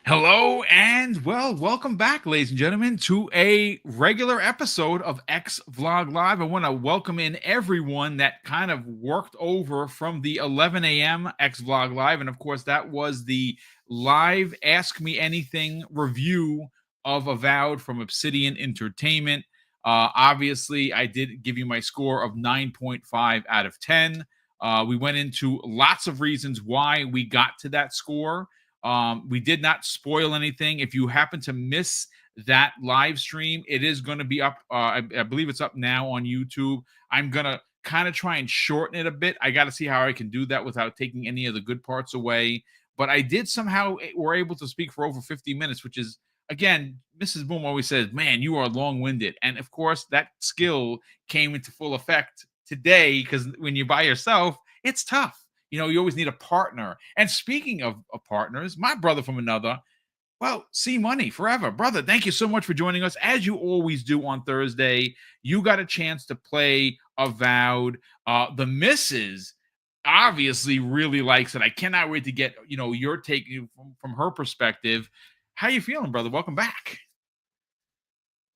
Hello and welcome back, ladies and gentlemen, to a regular episode of X Vlog Live. I want to welcome in everyone that kind of worked over from the 11 a.m. X Vlog Live, and of course, that was the live Ask Me Anything review of Avowed from Obsidian Entertainment. Obviously, I did give you my score of 9.5 out of 10. We went into lots of reasons why we got to that score. We did not spoil anything. If you happen to miss that live stream, it is going to be up. I believe it's up now on YouTube. I'm going to kind of try and shorten it a bit. I got to see how I can do that without taking any of the good parts away. But I did somehow were able to speak for over 50 minutes, which is, again, Mrs. Boom always says, man, you are long winded. And of course, that skill came into full effect today because when you're by yourself, it's tough. You always need a partner. And speaking of partners, my brother from another, well, C Money forever. Brother, thank you so much for joining us. As you always do on Thursday, you got a chance to play Avowed. The missus obviously really likes it. I cannot wait to get, your take from her perspective. How you feeling, brother? Welcome back.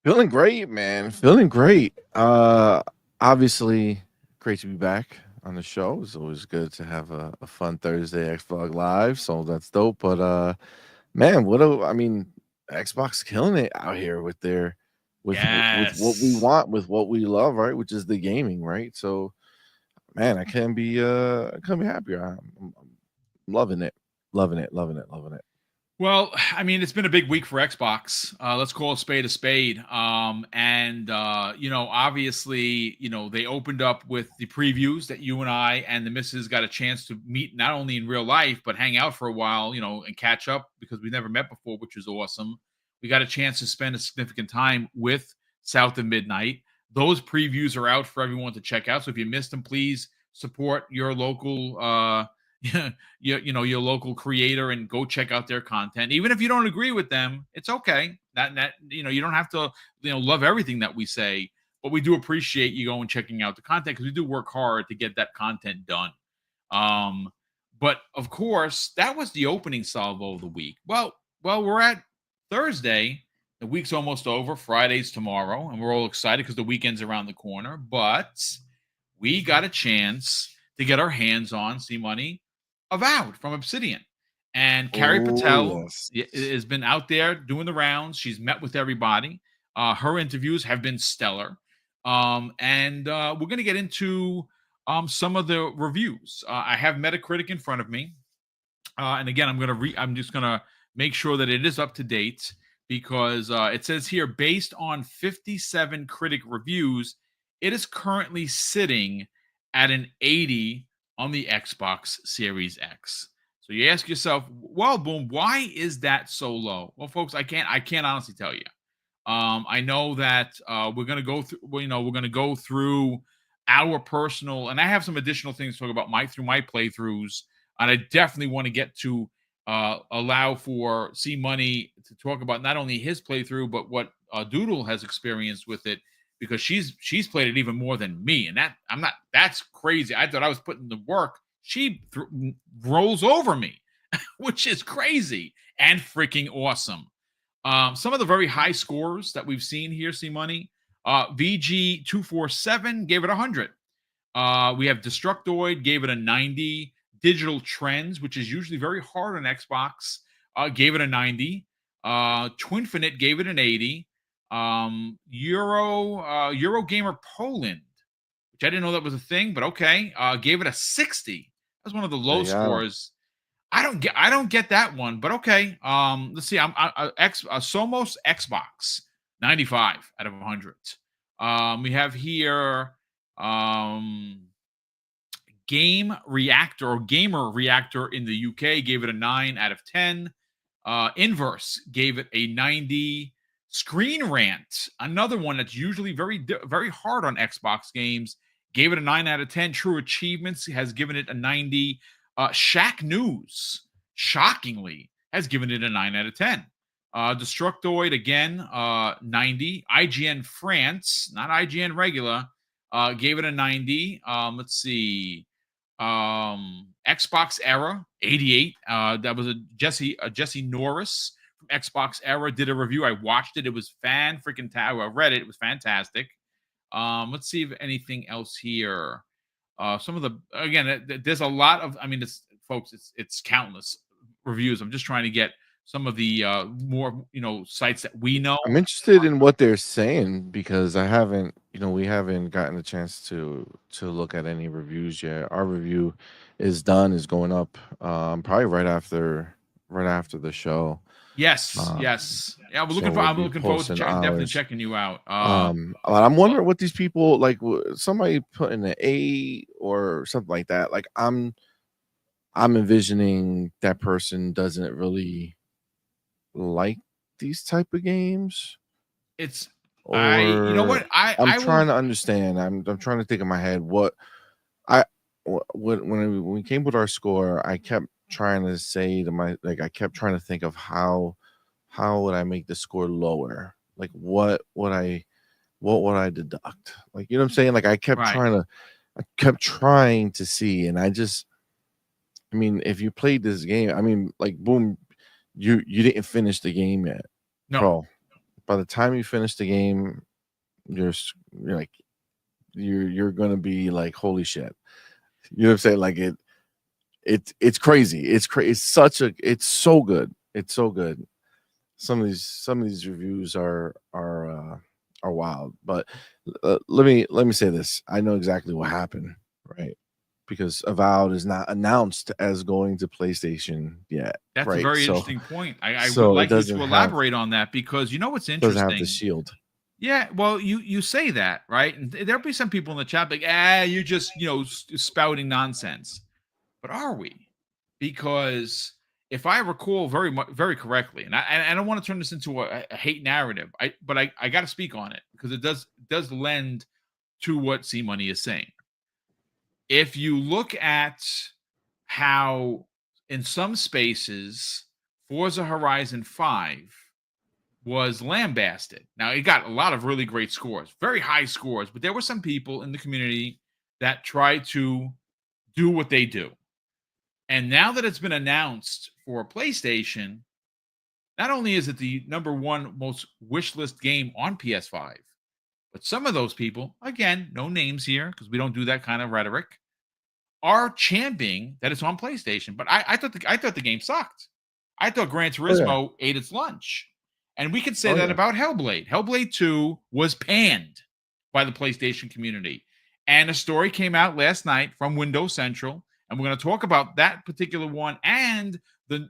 Feeling great, man. Feeling great. Obviously, great to be back on the show. It's always good to have a fun Thursday X Vlog Live. So that's dope. But man, Xbox killing it out here with their with what we Yes. want, with what we love, right? Which is the gaming, right? So man, I can't be happier. I'm loving it. Loving it, loving it, loving it. Well, I mean, it's been a big week for Xbox. Let's call a spade a spade. Obviously, they opened up with the previews that you and I and the missus got a chance to meet not only in real life, but hang out for a while, and catch up because we never met before, which is awesome. We got a chance to spend a significant time with South of Midnight. Those previews are out for everyone to check out. So if you missed them, please support your local your local creator and go check out their content. Even if you don't agree with them, it's okay. That you don't have to love everything that we say, but we do appreciate you going checking out the content because we do work hard to get that content done. Um, but of course, that was the opening salvo of the week. Well, we're at Thursday. The week's almost over. Friday's tomorrow, and we're all excited because the weekend's around the corner. But we got a chance to get our hands on C Money Avowed from Obsidian. And Carrie Oh Patel yes. has been out there doing the rounds. She's met with everybody. Her interviews have been stellar. And we're going to get into some of the reviews. I have Metacritic in front of me. And again, I'm just going to make sure that it is up to date because it says here, based on 57 critic reviews, it is currently sitting at an 80 on the Xbox Series X. So you ask yourself, well, Boom, why is that so low? Well, folks, I can't honestly tell you. I know that we're gonna go through. We're gonna go through our personal, and I have some additional things to talk about my playthroughs, and I definitely want to get to allow for C Money to talk about not only his playthrough but what Doodle has experienced with it because she's played it even more than me, and that's crazy. I thought I was putting the work. She rolls over me, which is crazy and freaking awesome. Some of the very high scores that we've seen here, see money. VG247 gave it 100. We have Destructoid gave it a 90. Digital Trends, which is usually very hard on Xbox, gave it a 90. Twinfinite gave it an 80. Eurogamer Poland, which I didn't know that was a thing, but okay, gave it a 60. That's one of the low There you go. scores. I don't get that one, but okay. Let's see. Somos Xbox 95 out of 100. We have here Game Reactor or Gamer Reactor in the UK gave it a 9 out of 10. Inverse gave it a 90. Screen Rant, another one that's usually very hard on Xbox games, gave it a 9 out of 10. True Achievements has given it a 90. Shack News, shockingly, has given it a 9 out of 10. Destructoid, again, 90. IGN France, not IGN regular, gave it a 90. Let's see. Xbox Era, 88. That was a Jesse Norris Xbox Era did a review. I watched it. It was I read it. It was fantastic. Let's see if anything else here. Some of the again, there's a lot of. I mean, it's folks, it's countless reviews. I'm just trying to get some of the more sites that we know. I'm interested in what they're saying because I haven't, we haven't gotten a chance to look at any reviews yet. Our review is going up probably right after the show. Yes, Um, yes, yeah. so we'll I'm be looking forward to posting definitely ours. checking you out. But I'm Well, wondering what these people like. Somebody put in an A or something like that. Like I'm envisioning that person doesn't really like these type of games, it's you know or what I'm I will. trying to understand. I'm trying to think in my head what I when we came with our score. I kept trying to say to I kept trying to think of how would I make the score lower? Like what would I deduct? Like, you know what I'm saying? Like Right, I kept trying to see, and I mean, if you played this game, I mean, like, boom, you didn't finish the game yet, no, bro. By the time you finish the game, you're like you're gonna be like, holy shit. You know what I'm saying? Like it's crazy. It's so good. It's so good. Some of these reviews are wild. But let me say this. I know exactly what happened, right? Because Avowed is not announced as going to PlayStation yet, that's a right? very So interesting point. I would so it like you doesn't to have elaborate on that because you know what's the interesting. shield. Yeah, well, you say that, right? And there'll be some people in the chat like, you're just spouting nonsense. But are we? Because if I recall very correctly, and I don't want to turn this into a hate narrative, but I got to speak on it because it does lend to what C Money is saying. If you look at how in some spaces Forza Horizon 5 was lambasted. Now, it got a lot of really great scores, very high scores, but there were some people in the community that tried to do what they do. And now that it's been announced for PlayStation, not only is it the number one most wish list game on PS5, but some of those people, again, no names here because we don't do that kind of rhetoric, are championing that it's on PlayStation. But I thought the game sucked. I thought Gran Oh yeah. Turismo ate its lunch. And we could say Oh that yeah. about Hellblade. Hellblade 2 was panned by the PlayStation community. And a story came out last night from Windows Central. And we're going to talk about that particular one and the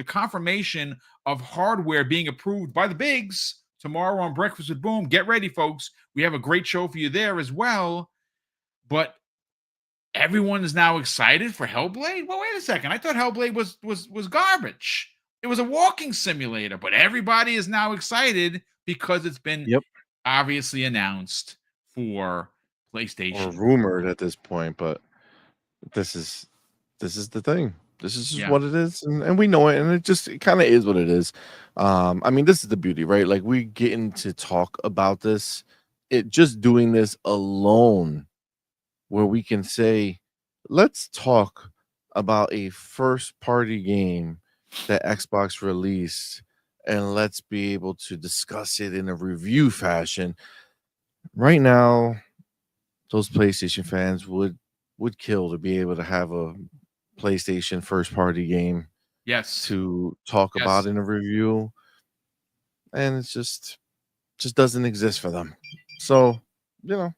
confirmation of hardware being approved by the bigs tomorrow on Breakfast with Boom. Get ready, folks. We have a great show for you there as well. But everyone is now excited for Hellblade. Well, wait a second. I thought Hellblade was garbage. It was a walking simulator, but everybody is now excited because it's been Yep. obviously announced for Or PlayStation. rumored at this point, but this is this is the thing. This is just Yeah. what it is, and we know it, and it kind of is what it is. I mean, this is the beauty, right? Like we getting to talk about this, it just doing this alone, where we can say, let's talk about a first party game that Xbox released, and let's be able to discuss it in a review fashion. Right now, those PlayStation fans would kill to be able to have a PlayStation first party game Yes. to talk about Yes. in a review, and it's just doesn't exist for them. So, you know,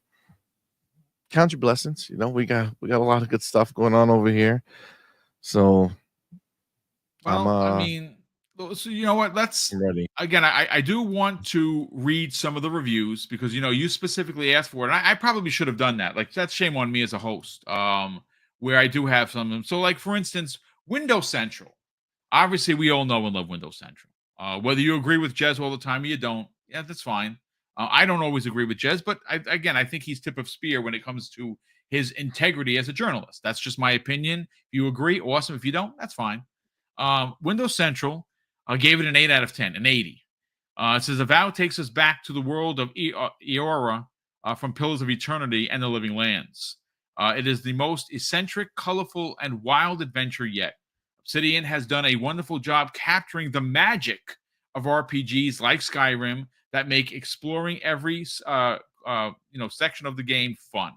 count your blessings. We got a lot of good stuff going on over here. So I'm Well, I mean, so you know what? Let's I'm ready. again. I do want to read some of the reviews because you specifically asked for it. And I probably should have done that. Like that's shame on me as a host. Where I do have some of them. So, like for instance, Windows Central. Obviously, we all know and love Windows Central. Whether you agree with Jez all the time or you don't, yeah, that's fine. I don't always agree with Jez, but I think he's tip of spear when it comes to his integrity as a journalist. That's just my opinion. If you agree, awesome. If you don't, that's fine. Windows Central gave it an 8 out of 10, an 80. It says, Avowed takes us back to the world of Eora from Pillars of Eternity and the Living Lands. It is the most eccentric, colorful, and wild adventure yet. Obsidian has done a wonderful job capturing the magic of RPGs like Skyrim that make exploring every section of the game fun.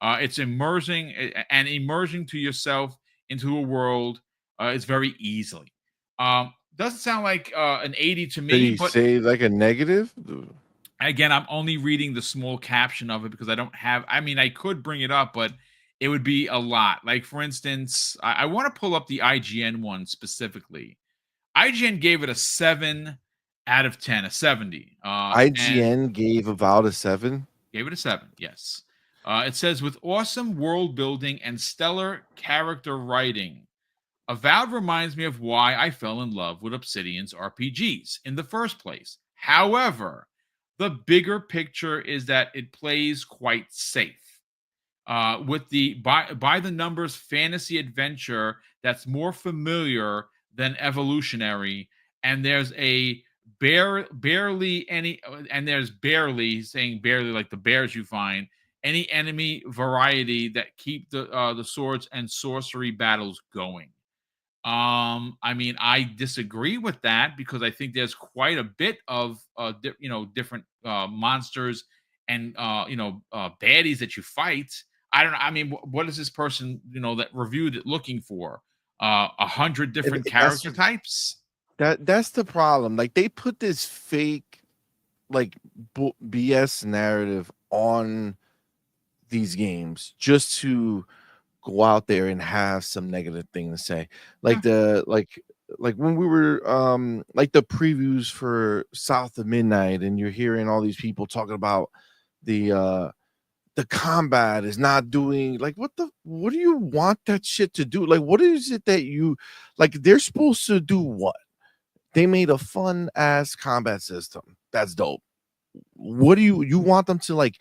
It's immersing and immersing to yourself into a world. It's very easily. Doesn't sound like an 80 to Did me, he but say like a negative? again, I'm only reading the small caption of it because I don't have. I mean, I could bring it up, but it would be a lot. Like for instance, I want to pull up the IGN one specifically. IGN gave it a 7 out of 10, a 70, and IGN gave about a 7. gave it a 7. Yes. It says with awesome world building and stellar character writing, Avowed reminds me of why I fell in love with Obsidian's RPGs in the first place. However, the bigger picture is that it plays quite safe. With the by the numbers fantasy adventure that's more familiar than evolutionary, and there's a barely any, and there's barely saying barely like the bears you find any enemy variety that keep the swords and sorcery battles going. I mean, I disagree with that because I think there's quite a bit of different monsters and baddies that you fight. I don't know. I mean, what is this person that reviewed it looking for? 100 different That's character types? that's the problem. Like they put this fake like BS narrative on these games just to go out there and have some negative thing to say. Yeah. Like like when we were like the previews for South of Midnight, and you're hearing all these people talking about the the combat is not doing like what do you want that shit to do? Like what is it that you like they're supposed to do what? They made a fun ass combat system. That's dope. What do you want them to like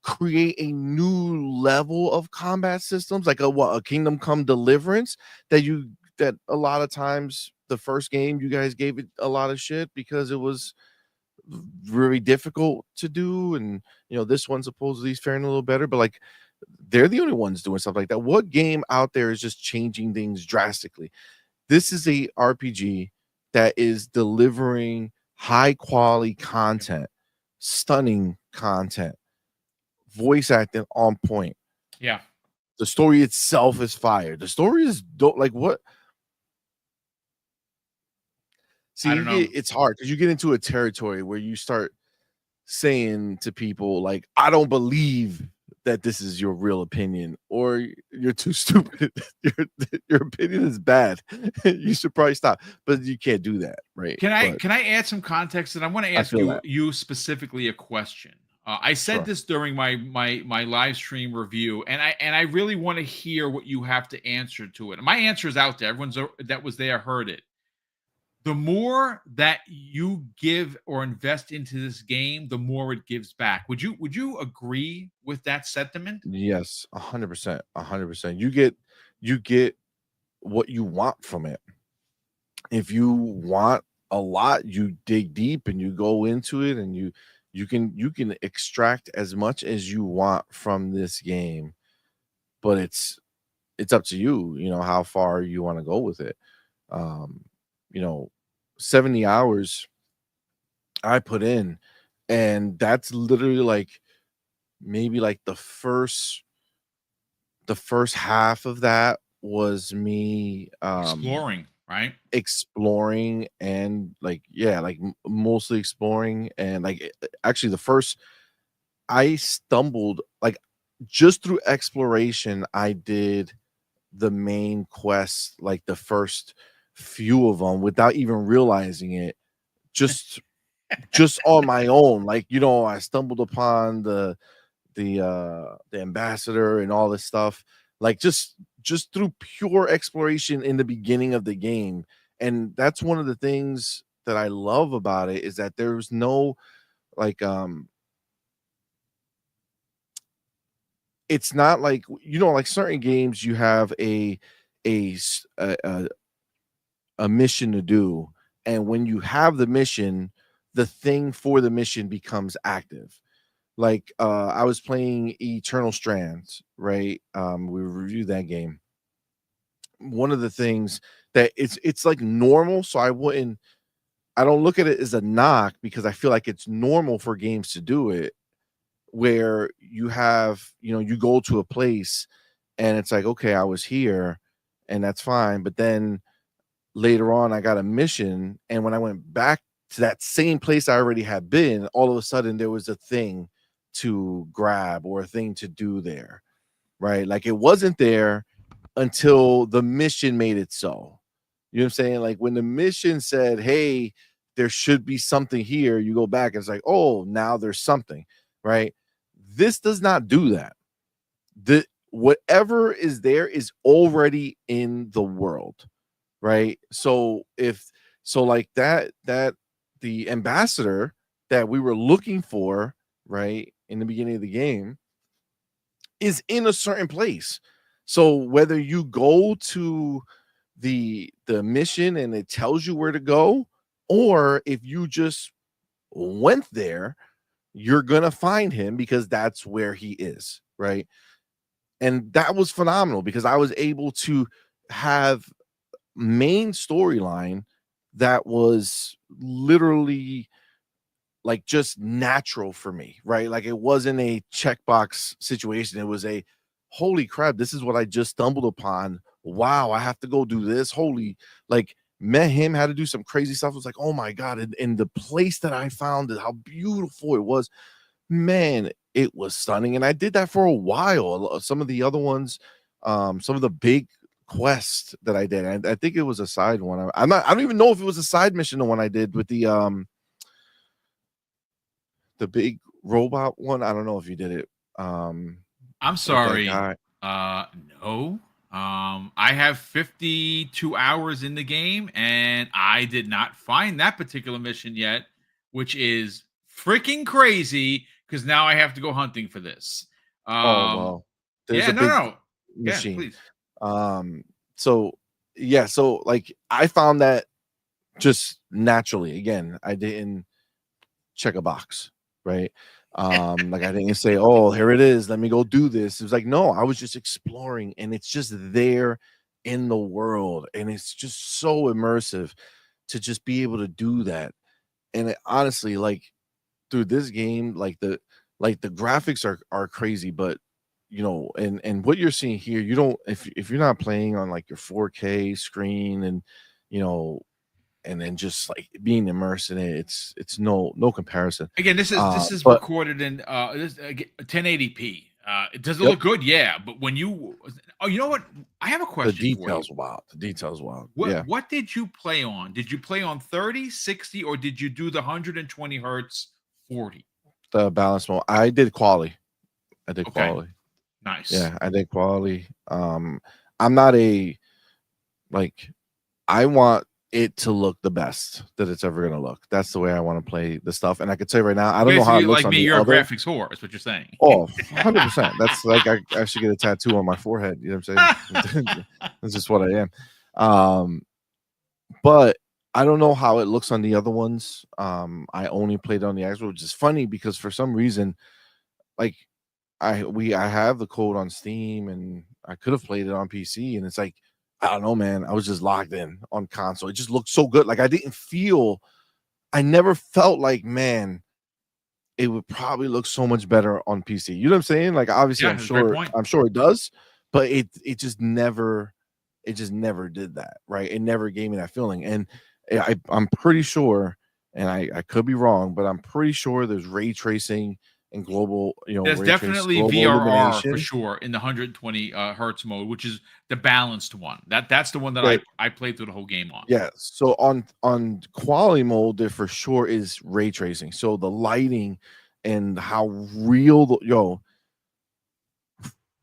create a new level of combat systems like a Kingdom Come Deliverance that a lot of times the first game you guys gave it a lot of shit because it was very difficult to do, and this one supposedly is faring a little better, but like they're the only ones doing stuff like that. What game out there is just changing things drastically? This is a RPG that is delivering high quality content, stunning content, voice acting on point. Yeah. The story itself is fire. The story is dope. Like what? See, I don't know. it's hard because you get into a territory where you start saying to people like, "I don't believe that this is your real opinion," or "You're too stupid. your opinion is bad. You should probably stop." But you can't do that, right? But Can I add some context? And I want to I ask feel that. you specifically a question. I said Sure. this during my live stream review, and I really want to hear what you have to answer to it. And my answer is out there. Everyone's that was there heard it. The more that you give or invest into this game, the more it gives back. Would you agree with that sentiment? Yes, 100%, 100%. You get what you want from it. If you want a lot, you dig deep and you go into it, and you can extract as much as you want from this game, but it's up to you, how far you want to go with it. Um, you know, 70 hours I put in, and that's literally like maybe like the first half of that was me Exploring, right? exploring, and like yeah, like mostly exploring, and like actually the first I stumbled like just through exploration. I did the main quest like the first few of them without even realizing it, just on my own. Like I stumbled upon the ambassador and all this stuff, like just through pure exploration in the beginning of the game. And that's one of the things that I love about it, is that there's no like it's not like like certain games you have a s- a mission to do, and when you have the mission, the thing for the mission becomes active. Like I was playing Eternal Strands, right? We reviewed that game. one of the things that it's like normal. So I don't look at it as a knock because I feel like it's normal for games to do it, where you have, you go to a place and it's like, okay, I was here and that's fine. But then later on, I got a mission. And when I went back to that same place I already had been, all of a sudden there was a thing to grab or a thing to do there, right? Like it wasn't there until the mission made it so. You know what I'm saying? Like when the mission said, hey, there should be something here, you go back and it's like, oh, now there's something, right? This does not do that. The whatever is there is already in the world, right? So like that the ambassador that we were looking for, right, in the beginning of the game is in a certain place. So whether you go to the mission and it tells you where to go, or if you just went there, you're gonna find him because that's where he is, right? And that was phenomenal because I was able to have main storyline that was literally like just natural for me, right? Like it wasn't a checkbox situation. It was a holy crap, this is what I just stumbled upon. Wow, I have to go do this. Holy, like met him, had to do some crazy stuff. It was like, oh my God. And the place that I found it, how beautiful it was, man, it was stunning. And I did that for a while. Some of the other ones, some of the big quests that I did. I think it was a side one. I don't even know if it was a side mission, the one I did with the big robot one. I don't know if you did it. I'm With that sorry. guy. No. I have 52 hours in the game and I did not find that particular mission yet, which is freaking crazy because now I have to go hunting for this. Oh well, there's Yeah, a no, big no. Yeah, machine. please. So yeah, so like I found that just naturally. Again, I didn't check a box, right? Like I didn't say, oh, here it is, let me go do this. It was like, no, I was just exploring, and it's just there in the world, and it's just so immersive to just be able to do that. And it, honestly, like through this game, like the graphics are crazy, but and what you're seeing here, you don't, if you're not playing on like your 4K screen and you know and then just like being immersed in it, it's no comparison. Again, this is But recorded in 1080p. It does it yep, look good? Yeah, but when you you know what? I have a the question for you. details wild. The details wild. What Yeah, what did you play on? Did you play on 30, 60, or did you do the 120 hertz 40? the balance mode. I did quality. I did Okay, quality. nice. Yeah, I did quality. I'm not a like I want it to look the best that it's ever gonna look. That's the way I want to play the stuff. And I could say right now, I So don't know how it basically, looks like on me, the you're a other. graphics whore. Is what you're saying. Oh, 100%. That's like I should get a tattoo on my forehead. You know what I'm saying? That's just what I am. But I don't know how it looks on the other ones. I only played on the Xbox, which is funny because for some reason, like I have the code on Steam and I could have played it on PC, and it's like I don't know, man. I was just locked in on console. It just looked so good. Like I never felt like, man, it would probably look so much better on PC. You know what I'm saying? Like obviously Yeah, that's a great point. I'm sure it does, but it just never did that, right? It never gave me that feeling. And I'm pretty sure, and I could be wrong, but I'm pretty sure there's ray tracing and global, There's definitely global VRR for illumination. sure in the 120 hertz mode, which is the balanced one. That's the one that Yeah, I played through the whole game on. yeah. So on quality mode, there for sure is ray tracing. So the lighting and how real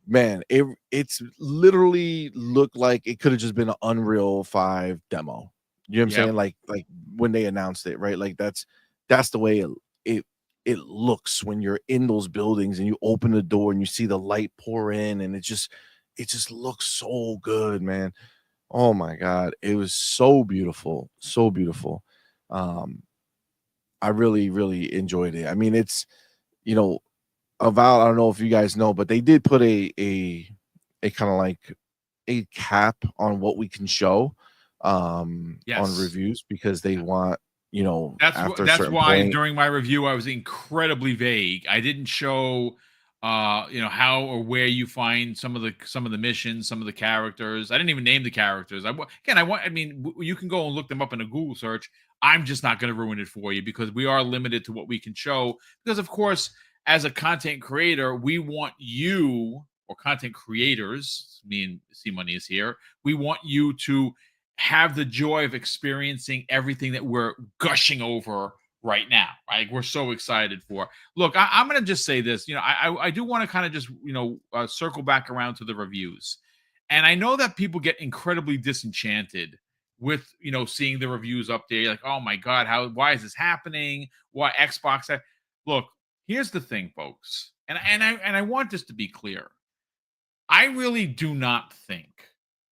man, it's literally looked like it could have just been an Unreal 5 demo. You know what I'm Yep. saying? Like when they announced it, right? Like that's the way it it looks when you're in those buildings and you open the door and you see the light pour in, and it just looks so good, man. Oh my god, it was so beautiful, so beautiful. Um, I really, really enjoyed it. I mean, it's you know, Avowed, I don't know if you guys know, but they did put a kind of like a cap on what we can show on Yes. reviews because they want, after a That's certain why point. during my review I was incredibly vague. I didn't show how or where you find some of the missions, some of the characters. I didn't even name the characters. I mean you can go and look them up in a Google search. I'm just not going to ruin it for you because we are limited to what we can show because of course as a content creator, we want you or content creators, me and C Money is here. We want you to have the joy of experiencing everything that we're gushing over right now. Right, we're so excited for. Look, I'm going to just say this. I do want to kind of just circle back around to the reviews, and I know that people get incredibly disenchanted with seeing the reviews up there. You're like, oh my god, why is this happening? Why Xbox? Look, here's the thing, folks, and I want this to be clear. I really do not think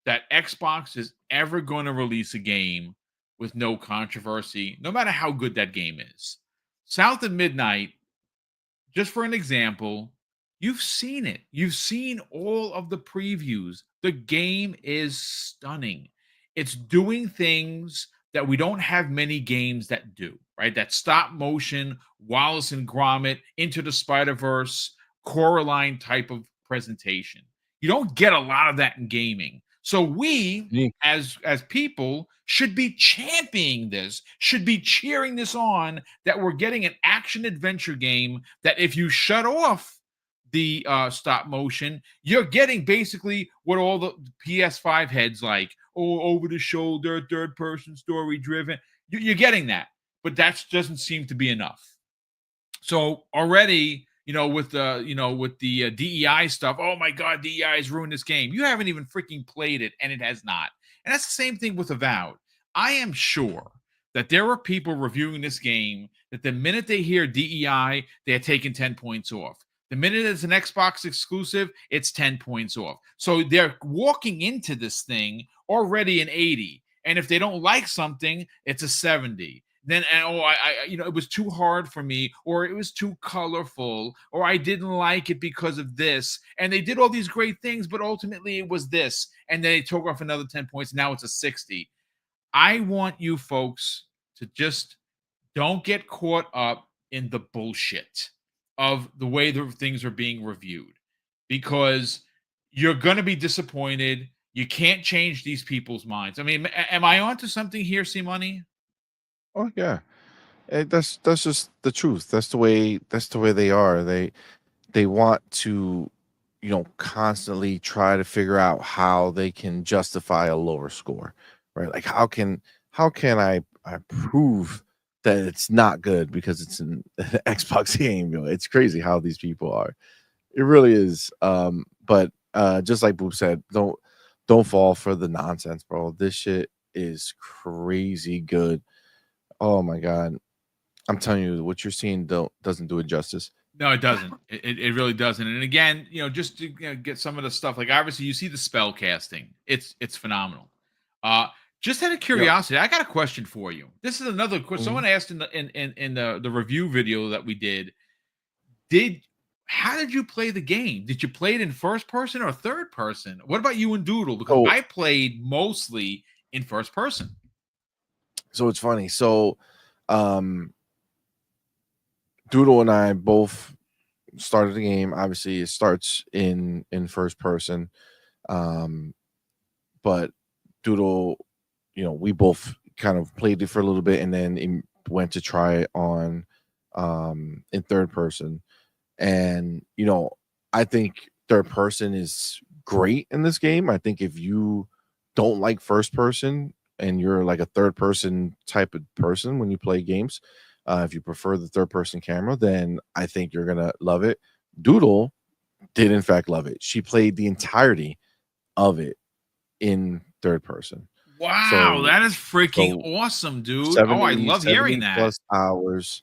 that Xbox is ever going to release a game with no controversy, no matter how good that game is. South of Midnight, just for an example, you've seen it. You've seen all of the previews. The game is stunning. It's doing things that we don't have many games that do, right? That stop motion, Wallace and Gromit, Into the Spider-Verse, Coraline type of presentation. You don't get a lot of that in gaming. So we, Yeah. as people, should be championing this, should be cheering this on, that we're getting an action adventure game that if you shut off the stop motion, you're getting basically what all the PS5 heads like, oh, over the shoulder, third person story driven. You're getting that, but that doesn't seem to be enough. So already, with the DEI stuff, oh my God, DEI has ruined this game. You haven't even freaking played it, and it has not. And that's the same thing with Avowed. I am sure that there are people reviewing this game that the minute they hear DEI, they're taking 10 points off. The minute it's an Xbox exclusive, it's 10 points off. So they're walking into this thing already an 80. And if they don't like something, it's a 70. Then it was too hard for me, or it was too colorful, or I didn't like it because of this. And they did all these great things, but ultimately it was this. And then they took off another 10 points. Now it's a 60. I want you folks to just don't get caught up in the bullshit of the way the things are being reviewed because you're going to be disappointed. You can't change these people's minds. I mean, am I onto something here, C Money? Oh yeah. That's just the truth. That's the way they are. They want to, constantly try to figure out how they can justify a lower score, right? Like how can I prove that it's not good because it's an Xbox game? It's crazy how these people are. It really is. But just like Boop said, don't fall for the nonsense, bro. This shit is crazy good. Oh my god. I'm telling you, what you're seeing doesn't do it justice. No, it doesn't. It really doesn't. And again, just to get some of the stuff, like obviously you see the spell casting. It's phenomenal. Uh just out of Yep. curiosity, I got a question for you. This is another question. Mhm. Someone asked in the review video that we did how did you play the game? Did you play it in first person or third person? What about you and Doodle? Because So I played mostly in first person. so it's funny. So, um, Doodle and I both started the game. Obviously, it starts in first person. Um, but Doodle, we both kind of played it for a little bit and then went to try it on in third person. And I think third person is great in this game. I think if you don't like first person and you're like a third person type of person when you play games, if you prefer the third person camera, then I think you're gonna love it. Doodle did in fact love it. She played the entirety of it in third person. Wow, So that is freaking so awesome, dude. Oh, I 70 love hearing 70 that. plus hours,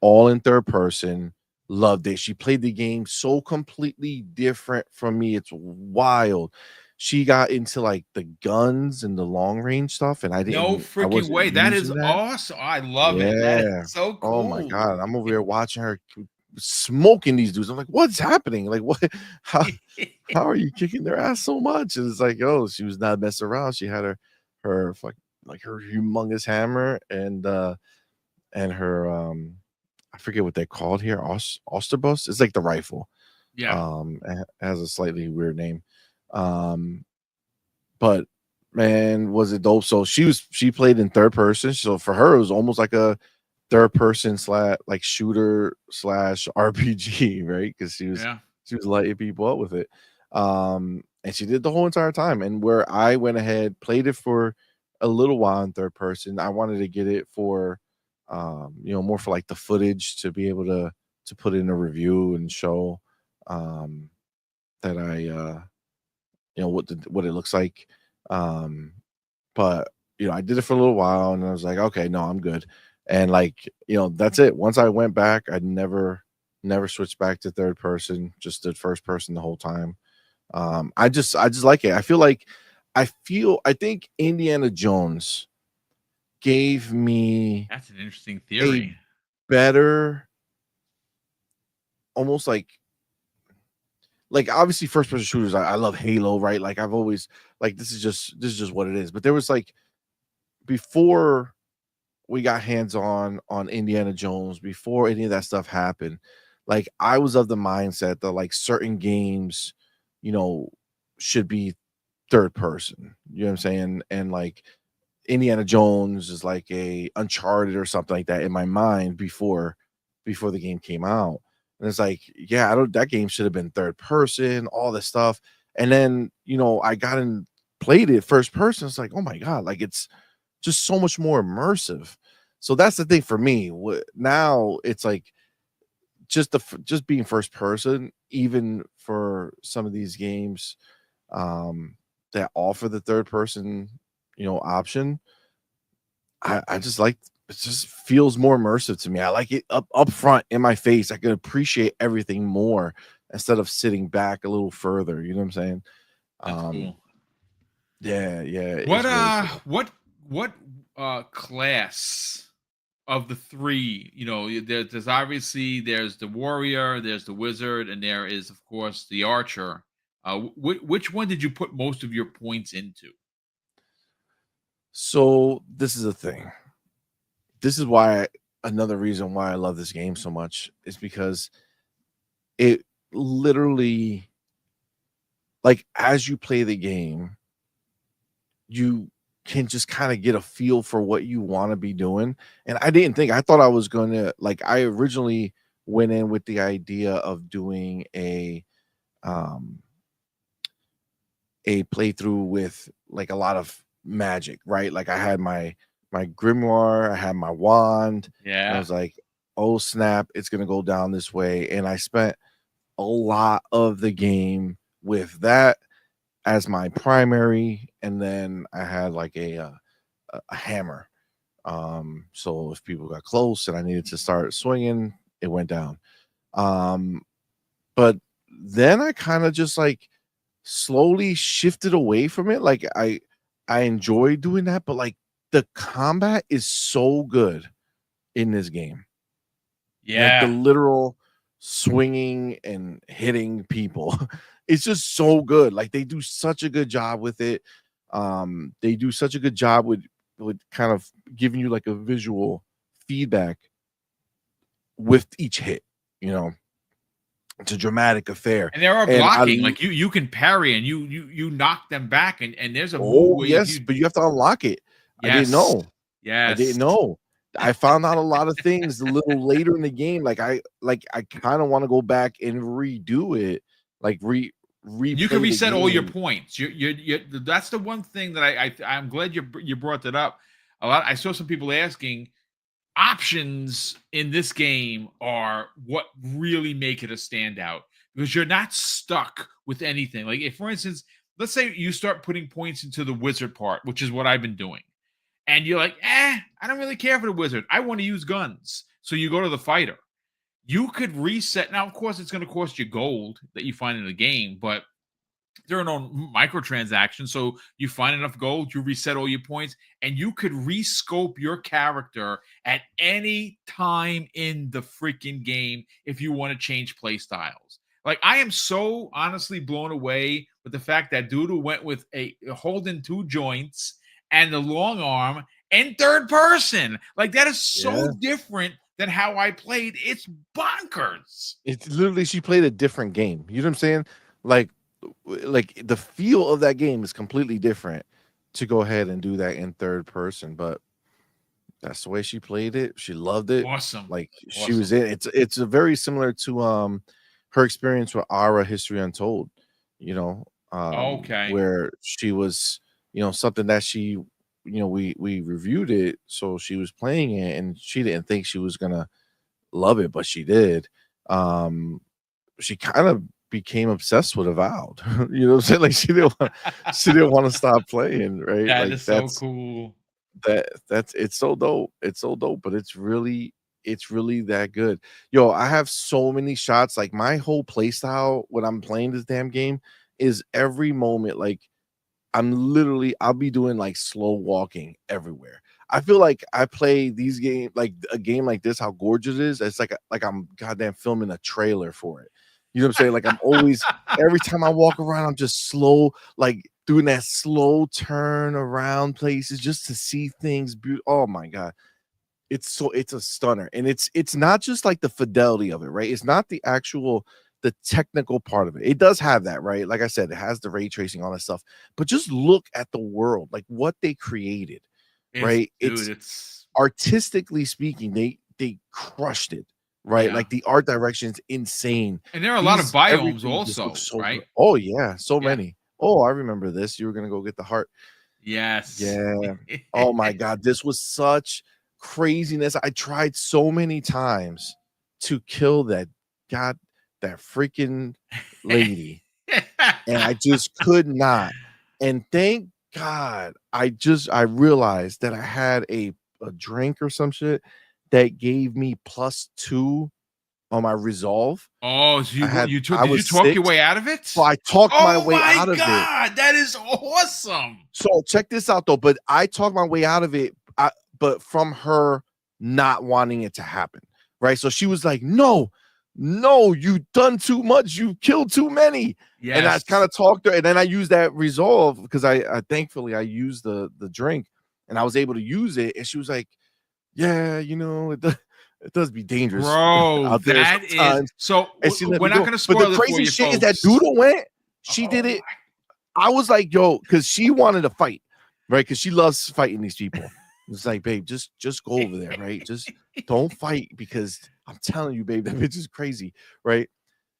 all in third person. Loved it. She played the game so completely different from me. It's wild. She got into like the guns and the long range stuff, and No I freaking wasn't way. That is using that. awesome. I love it. That is Yeah. so Oh my cool, god. dude. I'm over here watching her smoking these dudes. I'm like, what's happening? Like, what? How are you kicking their ass so much? And it's like, oh, she was not messing around. She had her like her humongous hammer and her I forget what they called here, Osterbus. It's like the rifle. Yeah. It has a slightly weird name. Um, but man, was it dope. So she played in third person. So for her, it was almost like a third person slash like shooter slash RPG, right? Because Yeah. she was lighting people up with it. And she did the whole entire time. And where I went ahead, played it for a little while in third person. I wanted to get it for more for like the footage to be able to put in a review and show um that I what it looks like. Um but I did it for a little while and I was like, okay, no, I'm good. And like, that's it. Once I went back, I never switched back to third person, just did first person the whole time. I just like it. I think Indiana Jones gave me That's an interesting a theory. better, almost like obviously first person shooters. I love Halo, right? Like I've always like this is just what it is. But there was like before we got hands on Indiana Jones, before any of that stuff happened, like I was of the mindset that like certain games, you know, should be third person. You know what I'm saying? And like Indiana Jones is like a Uncharted or something like that in my mind before the game came out. And it's like, yeah, I don't that game should have been third person, all this stuff. And then, I got in played it first person. It's like, oh my God, like it's just so much more immersive. So that's the thing for me. Now it's like just being first person, even for some of these games that offer the third person, option. I just like it just feels more immersive to me. I like it up front in my face. I can appreciate everything more instead of sitting back a little further. You know what I'm saying? That's Um, cool. yeah, What it's really cool. class of the three, there's obviously there's the warrior, there's the wizard, and there is of course the archer. Which one did you put most of your points into? So this is the thing. This is why another reason why I love this game so much is because it literally, like, as you play the game, you can just kind of get a feel for what you want to be doing. And I thought I was going to, like, I originally went in with the idea of doing um a playthrough with like a lot of magic, right? Like I had my grimoire, I had my wand, and I Yeah. was like, "Oh snap, it's going to go down this way." And I spent a lot of the game with that as my primary, and then I had like a hammer. So if people got close and I needed to start swinging, it went down. Um, but then I kind of just like slowly shifted away from it. Like I enjoy doing that, but like the combat is so good in this game. Like the Yeah. literal swinging and hitting people. It's just so good. Like they do such a good job with it. They do such a good job with kind of giving you like a visual feedback with each hit, you know. It's a dramatic affair. And there are And blocking, like you can parry and you knock them back, and there's a move oh where if yes, you but you have to unlock it. I didn't yes. know. I Yes. didn't know. I found out a lot of things a little later in the game. I kind of want to go back and redo it, like And you can replay the reset all your game. points. You that's the one thing that I'm glad you brought that up. A lot I saw some people asking, options in this game are what really make it a standout because you're not stuck with anything. Like if for instance, let's say you start putting points into the wizard part, which is what I've been doing. And you're like, I don't really care for the wizard. I want to use guns. So you go to the fighter. You could reset. Now, of course, it's going to cost you gold that you find in the game, but there are no microtransactions. So you find enough gold, you reset all your points, and you could rescope your character at any time in the freaking game if you want to change play styles. Like, I am so honestly blown away with the fact that Doodle went with a holding two joints and the long arm and third person. Like, that is so Yeah. different than how I played. It's bonkers. It's literally she played a different game. You know what I'm saying? Like like the feel of that game is completely different to go ahead and do that in third person, but that's the way she played it. She loved it. Awesome. Like she was Awesome. in it's a very similar to her experience with Ara History Untold, you know, Okay. where she was, you know, something that she, you know, we reviewed it, so she was playing it and she didn't think she was gonna love it, but she did. She kind of became obsessed with Avowed. You know what I'm saying? Like she didn't want to stop playing, right? That Like is so cool. that's it's so dope. It's so dope, but it's really that good. Yo, I have so many shots. Like my whole play style when I'm playing this damn game is every moment like I'll be doing like slow walking everywhere. I feel like I play these games like a game like this, how gorgeous it is. It's like I'm goddamn filming a trailer for it. You know what I'm saying? Like I'm always every time I walk around, I'm just slow, like doing that slow turn around places just to see things. Oh my god. It's a stunner. And it's not just like the fidelity of it, right? It's not the technical part of it. It does have that, right? Like I said, it has the ray tracing, all that stuff. But just look at the world, like what they created, It's right? dude, It's it's artistically speaking, they crushed it, right? yeah. Like the art direction is insane. And there are a lot of These biomes everything just also, looks so good. right? Oh yeah, so Yeah. many. Oh, I remember this. You were gonna go get the heart. Yes. Yeah. Oh my god, this was such craziness. I tried so many times to kill that freaking lady, and I just could not. And thank God, I realized that I had a drink or some shit that gave me +2 on my resolve. Oh, so you took I did you was talk your 6, way out of so it? I talked my Oh way my out of it. god, that is awesome. So check this out though, but I talked my way out of it, but from her not wanting it to happen, right? So she was like, "No, no, you done too much. You killed too many." And I kind Yes. of talked her, and then I used that resolve because I thankfully I used the drink, and I was able to use it. And she was like, "Yeah, you know, it does be dangerous Bro, out there that is sometimes." so And she let we're me not go. gonna But the spoil it for crazy you shit is that folks. Doodle went. She did Oh it. I was like, yo, because she wanted to fight, right? Because she loves fighting these people. It's like, babe, just go over there, right? Just don't fight because I'm telling you, babe, that bitch is crazy, right?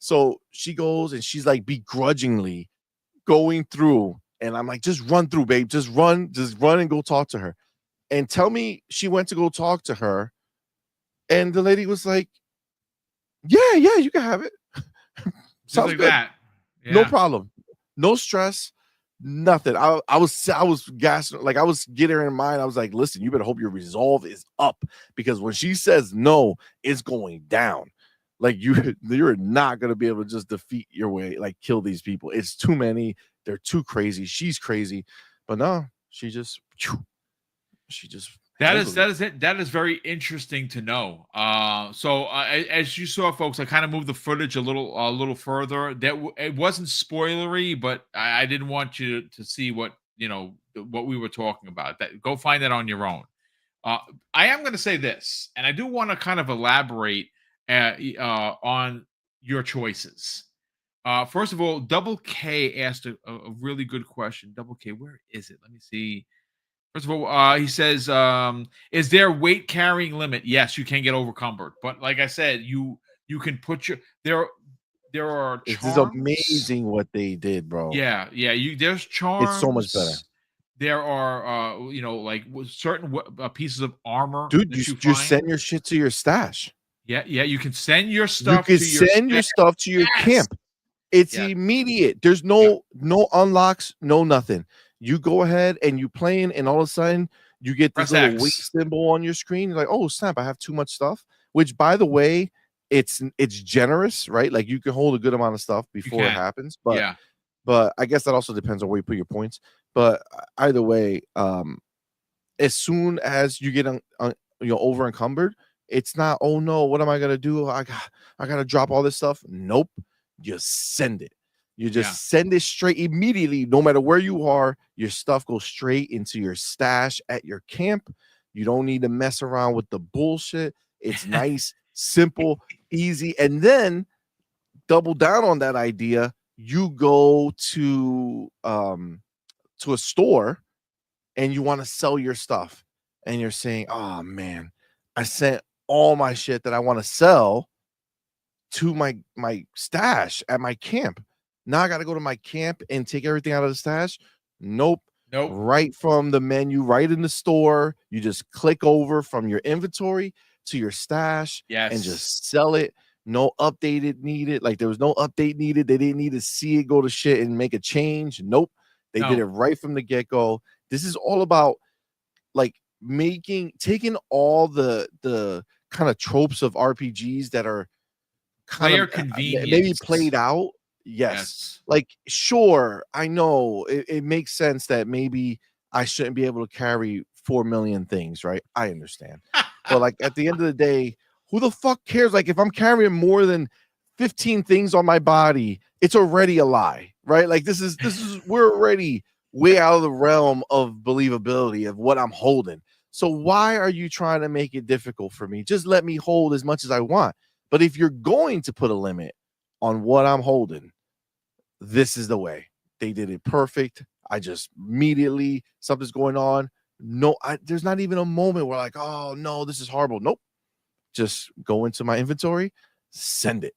So she goes and she's like begrudgingly going through, and I'm like, just run through, babe, just run and go talk to her. And tell me she went to go talk to her, and the lady was like, yeah, yeah, you can have it. just Sounds like good. that. No Yeah. problem. No stress. Nothing. I was gassing, like I was getting her in mind. I was like, listen, you better hope your resolve is up because when she says no, it's going down. Like you're not gonna be able to just defeat your way, like kill these people. It's too many, they're too crazy. She's crazy. But no, she just That is handled it. that is it. That is very interesting to know. As you saw, folks, I kind of moved the footage a little further. It wasn't spoilery, but I didn't want you to see what what we were talking about. That go find that on your own. Uh, I am going to say this, and I do want to kind of elaborate on your choices. First of all, Double K asked a really good question. Double K, where is it? Let me see. First of all, he says, "Is there weight carrying limit?" Yes, you can get overcumbered, but like I said, you can put your there are This is charms. amazing what they did, bro. Yeah, yeah. You there's It's so much better. charms. There are like certain pieces of armor Dude, that you you find. send your shit to your stash. Yeah, yeah. You can send your You stuff could to your send your stash. stuff to your Yes, camp. It's yes. immediate. There's Yep. no unlocks, no nothing. You go ahead and you playing, and all of a sudden you get this Press little weight X. symbol on your screen. You're like, oh snap, I have too much stuff. Which, by the way, it's generous, right? Like you can hold a good amount of stuff You before it can. happens, but Yeah. But I guess that also depends on where you put your points. But either way, as soon as you get over encumbered, it's not, oh no, what am I gonna do? I gotta drop all this stuff. Nope. You send it. You Yeah. just send it straight immediately, no matter where you are. Your stuff goes straight into your stash at your camp. You don't need to mess around with the bullshit. It's nice, simple, easy. And then double down on that idea. You go to a store and you want to sell your stuff, and you're saying, "Oh man, I sent all my shit that I want to sell to my stash at my camp. Now I got to go to my camp and take everything out of the stash." Nope. Nope. Right from the menu, right in the store, you just click over from your inventory to your stash and Yes. just sell it. No updated needed. Like there was no update needed. They didn't need to see it go to shit and make a change. Nope. They did it No. right from the get-go. This is all about like taking all the kind of tropes of RPGs that are kind of Player maybe convenience. played out. Yes. Yes. Like, sure, I know it makes sense that maybe I shouldn't be able to carry 4 million things, right? I understand. But like at the end of the day, who the fuck cares? Like if I'm carrying more than 15 things on my body, it's already a lie, right? Like this is we're already way out of the realm of believability of what I'm holding. So why are you trying to make it difficult for me? Just let me hold as much as I want. But if you're going to put a limit on what I'm holding, this is the way. They did it perfect. I just immediately something's going on. No, there's not even a moment where like, oh no, this is horrible. Nope. Just go into my inventory, send it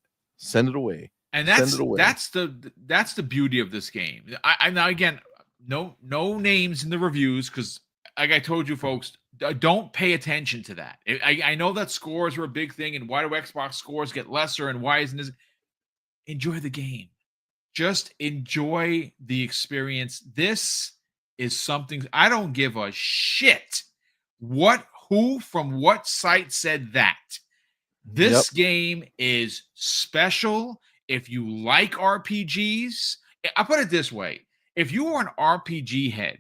away, And send it away. that's the beauty of this game. I now again, no names in the reviews because, like I told you, folks, don't pay attention to that. I know that scores are a big thing, and why do Xbox scores get lesser, and why isn't this? Enjoy the game. Just enjoy the experience. This is something I don't give a shit who from what site said that. Yep. This game is special. If you like RPGs, I put it this way: if you are an RPG head,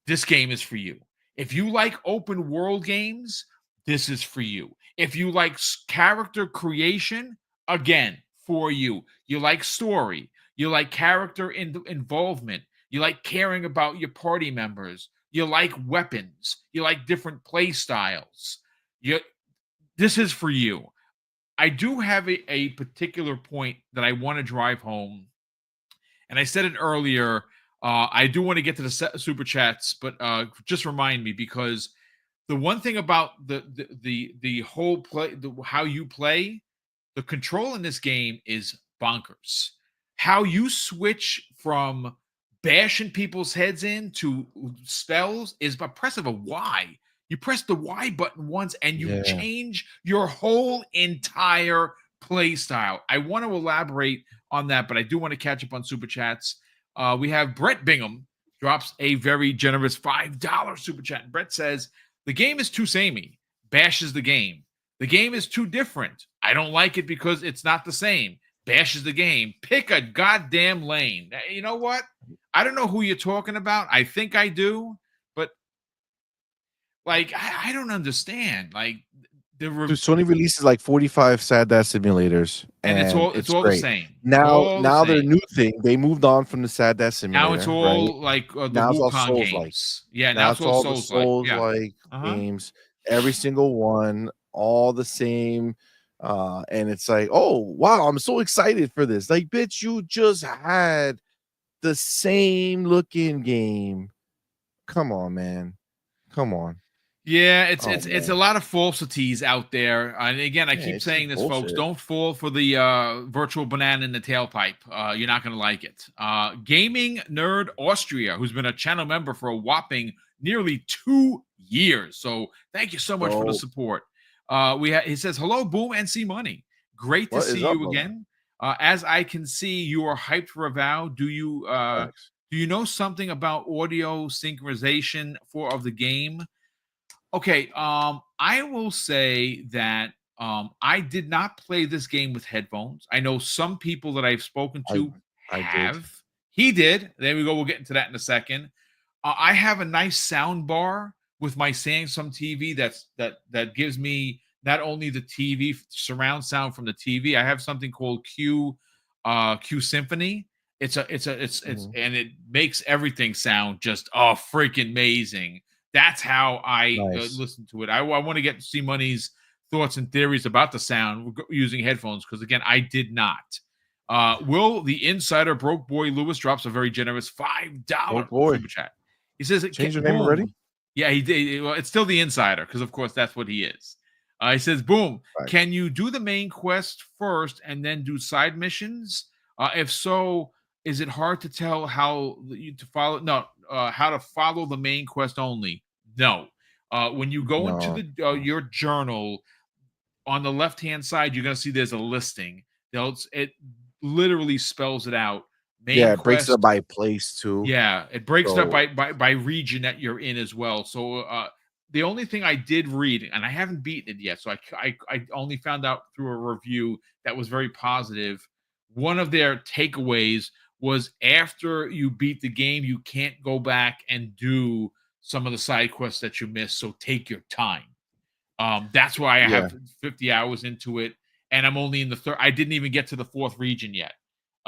this game is for you. If you like open world games, this is for you. If you like character creation, again, for you. You like story, you like character involvement, you like caring about your party members, you like weapons, you like different play styles. You This is for you. I do have a particular point that I want to drive home, and I said it earlier. I do want to get to the super chats, but just remind me because the one thing about the whole play, how you play, the control in this game is bonkers. How you switch from bashing people's heads in to spells is by press of a Y. You press the Y button once and you Yeah. change your whole entire play style. I want to elaborate on that, but I do want to catch up on super chats. We have Brett Bingham drops a very generous $5 super chat. And Brett says, the game is too samey, bashes the game. The game is too different. I don't like it because it's not the same. Bashes the game. Pick a goddamn lane. You know what? I don't know who you're talking about. I think I do, but like I don't understand. Like Dude, Sony releases like 45 sad dad simulators, and and it's it's all the great. same. All the Now their same. new thing, they moved on from the sad dad Now it's simulator, right? all like the Now it's all Wukong Souls like. games. Yeah, now Now it's it's all all the Souls like. Souls Yeah. like Uh-huh. games, every single one, all the same. And it's like, oh wow, I'm so excited for this. Like, bitch, you just had the same looking game. Come on, man. Come on. Yeah, Oh it's a man. lot of falsities out there. And again, I Yeah, keep it's just saying this, folks. bullshit. Don't fall for the virtual banana in the tailpipe. You're not going to like it. Gaming Nerd Austria, who's been a channel member for a whopping nearly 2 years. So thank you so much for the So support. He says, hello, Boom and C Money. Great to what see is up, you brother? again. As I can see, you are hyped for a vow. Thanks. Do you know something about audio synchronization for of the game? Okay, I will say that I did not play this game with headphones. I know some people that I've spoken I to I did. have. He did. There we go. We'll get into that in a second. I have a nice sound bar with my Samsung TV that gives me not only the TV surround sound from the TV. I have something called Q Symphony. It's Mhm. and it makes everything sound just freaking amazing. That's how I Nice. listen to it. I want to get to see Money's thoughts and theories about the sound using headphones because again, I did not. Will the insider broke boy Lewis drops a very generous $5 Oh boy. super chat. He says, Change your name already? "Boom, yeah, he did. Well, it's still the insider because, of course, that's what he is." He says, "Boom, Right. can you do the main quest first and then do side missions? If so, is it hard to tell how you to follow? No, how to follow the main quest only? No. When you go into No. the your journal on the left hand side, you're gonna see there's a listing. It literally spells it out. Main Yeah, it breaks it up quest, by place too. yeah, it breaks it up So by region that you're in as well. So the only thing I did read, and I haven't beaten it yet, so I only found out through a review that was very positive. One of their takeaways was after you beat the game, you can't go back and do some of the side quests that you missed. So take your time. That's why I yeah. have 50 hours into it, and I'm only in the third. I didn't even get to the fourth region yet.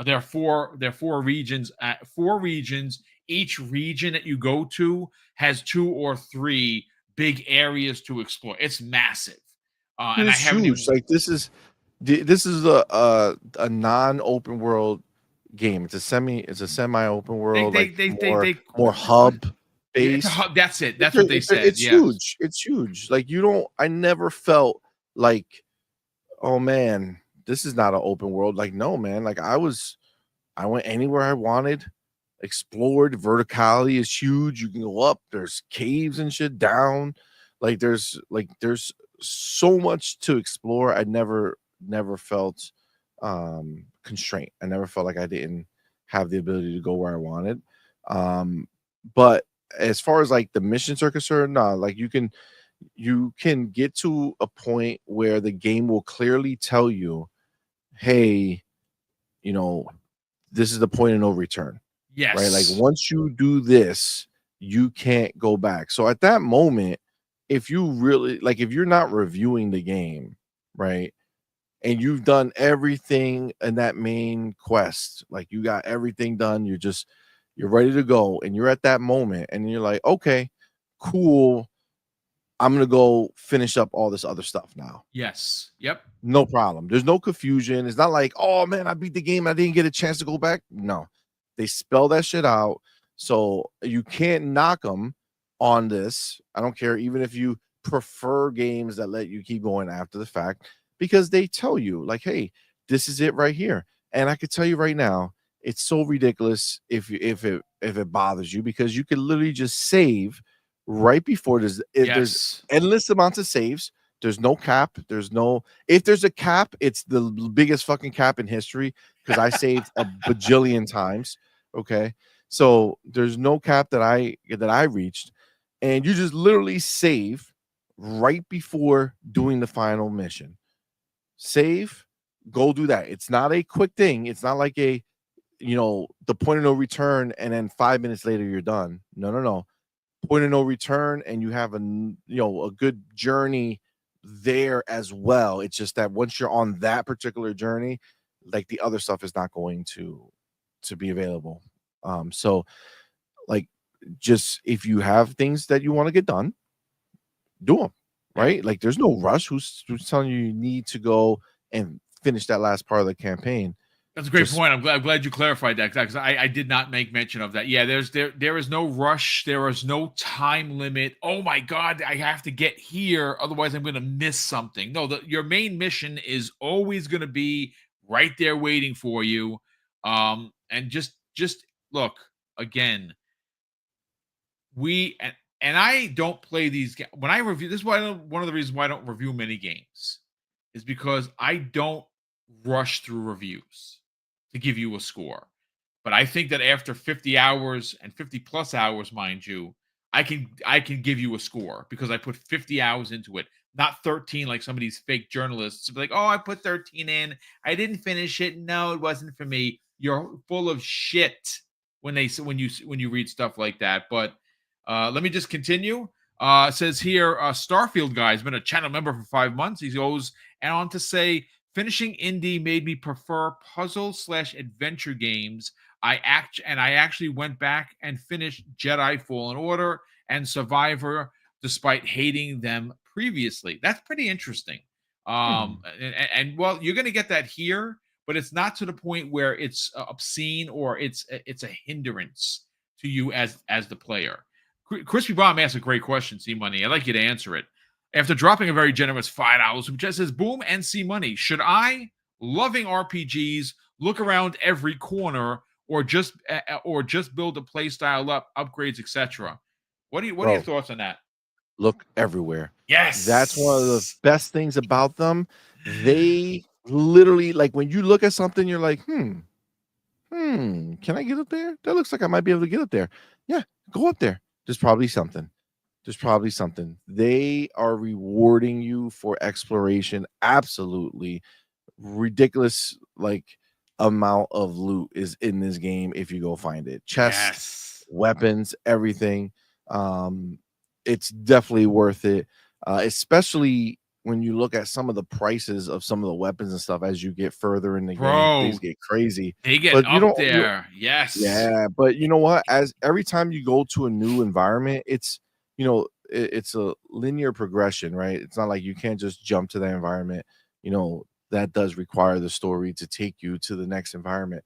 There are four regions. Four regions. Each region that you go to has two or three big areas to explore. It's massive, and I It's haven't huge. even. Like this is a non-open world game. It's a semi-open They world, they like they they more they. more What? hub Yeah, it's a based. hub. That's it. That's what they said. It's Yes. huge. It's huge. Like you don't. I never felt like, oh man, this is not an open world. Like no man. Like I went anywhere I wanted, explored. Verticality is huge. You can go up. There's caves and shit down. There's so much to explore. I never felt constraint. I never felt like I didn't have the ability to go where I wanted. But as far as like the missions are concerned, nah, like you can get to a point where the game will clearly tell you, hey, you know, this is the point of no return, right? Like Yes. once you do this, you can't go back. So at that moment, if you really like, if you're not reviewing the game, right, and you've done everything in that main quest, like you got everything done, you're ready to go, and you're at that moment, and you're like, okay, cool, I'm gonna go finish up all this other stuff now. Yes. Yep. No problem. There's no confusion. It's not like, oh man, I beat the game. I didn't get a chance to go back. No, they spell that shit out. So you can't knock them on this. I don't care, even if you prefer games that let you keep going after the fact, because they tell you, like, hey, this is it right here. And I could tell you right now, it's so ridiculous if it bothers you because you could literally just save right before there's Yes. endless amounts of saves. There's no cap. There's no if there's a cap, it's the biggest fucking cap in history because I saved a bajillion times. Okay. So there's no cap that I reached. And you just literally save right before doing the final mission. Save, go do that. It's not a quick thing. It's not like the point of no return and then 5 minutes later you're done. No, no, no, point of no return, and you have a good journey there as well. It's just that once you're on that particular journey, like the other stuff is not going to be available. So like just if you have things that you want to get done, do them, Yep. right? Like there's no rush. Who's telling you need to go and finish that last part of the campaign? That's a great Just point. I'm glad you clarified that because I did not make mention of that. Yeah, there is no rush. There is no time limit. Oh my god, I have to get here, otherwise I'm going to miss something. No, your main mission is always going to be right there waiting for you. And just look again. We and I don't play these when I review. This is why one of the reasons why I don't review many games is because I don't rush through reviews to give you a score. But I think that after 50 hours and 50 plus hours, mind you, I can give you a score because I put 50 hours into it, not 13 like some of these fake journalists. Be like, oh, I put 13 in. I didn't finish it. No, it wasn't for me. You're full of shit. when you read stuff like that. But let me just continue. It says here, Starfield guy has been a channel member for 5 months. He goes on to say, finishing indie made me prefer puzzle/adventure games. I actually went back and finished Jedi Fallen Order and Survivor, despite hating them previously. That's pretty interesting. Well, you're going to get that here, but it's not to the point where it's obscene or it's a hindrance to you as the player. Crispy Bomb asked a great question, C Money. I'd like you to answer it. After dropping a very generous $5, who just says, Boom and C Money, should I, loving RPGs, look around every corner or just build a play style up, upgrades, etc.? What are your thoughts on that? Look everywhere. Yes. That's one of the best things about them. They literally, like, when you look at something, you're like, can I get up there? That looks like I might be able to get up there. Yeah, go up there. There's probably something. They are rewarding you for exploration. Absolutely ridiculous, like, amount of loot is in this game if you go find it. Chests, weapons, everything. It's definitely worth it, especially when you look at some of the prices of some of the weapons and stuff as you get further in the game. Things get crazy. They get but up there. Yes. Yeah, but you know what? As every time you go to a new environment, it's it's a linear progression, right? It's not like you can't just jump to that environment. That does require the story to take you to the next environment.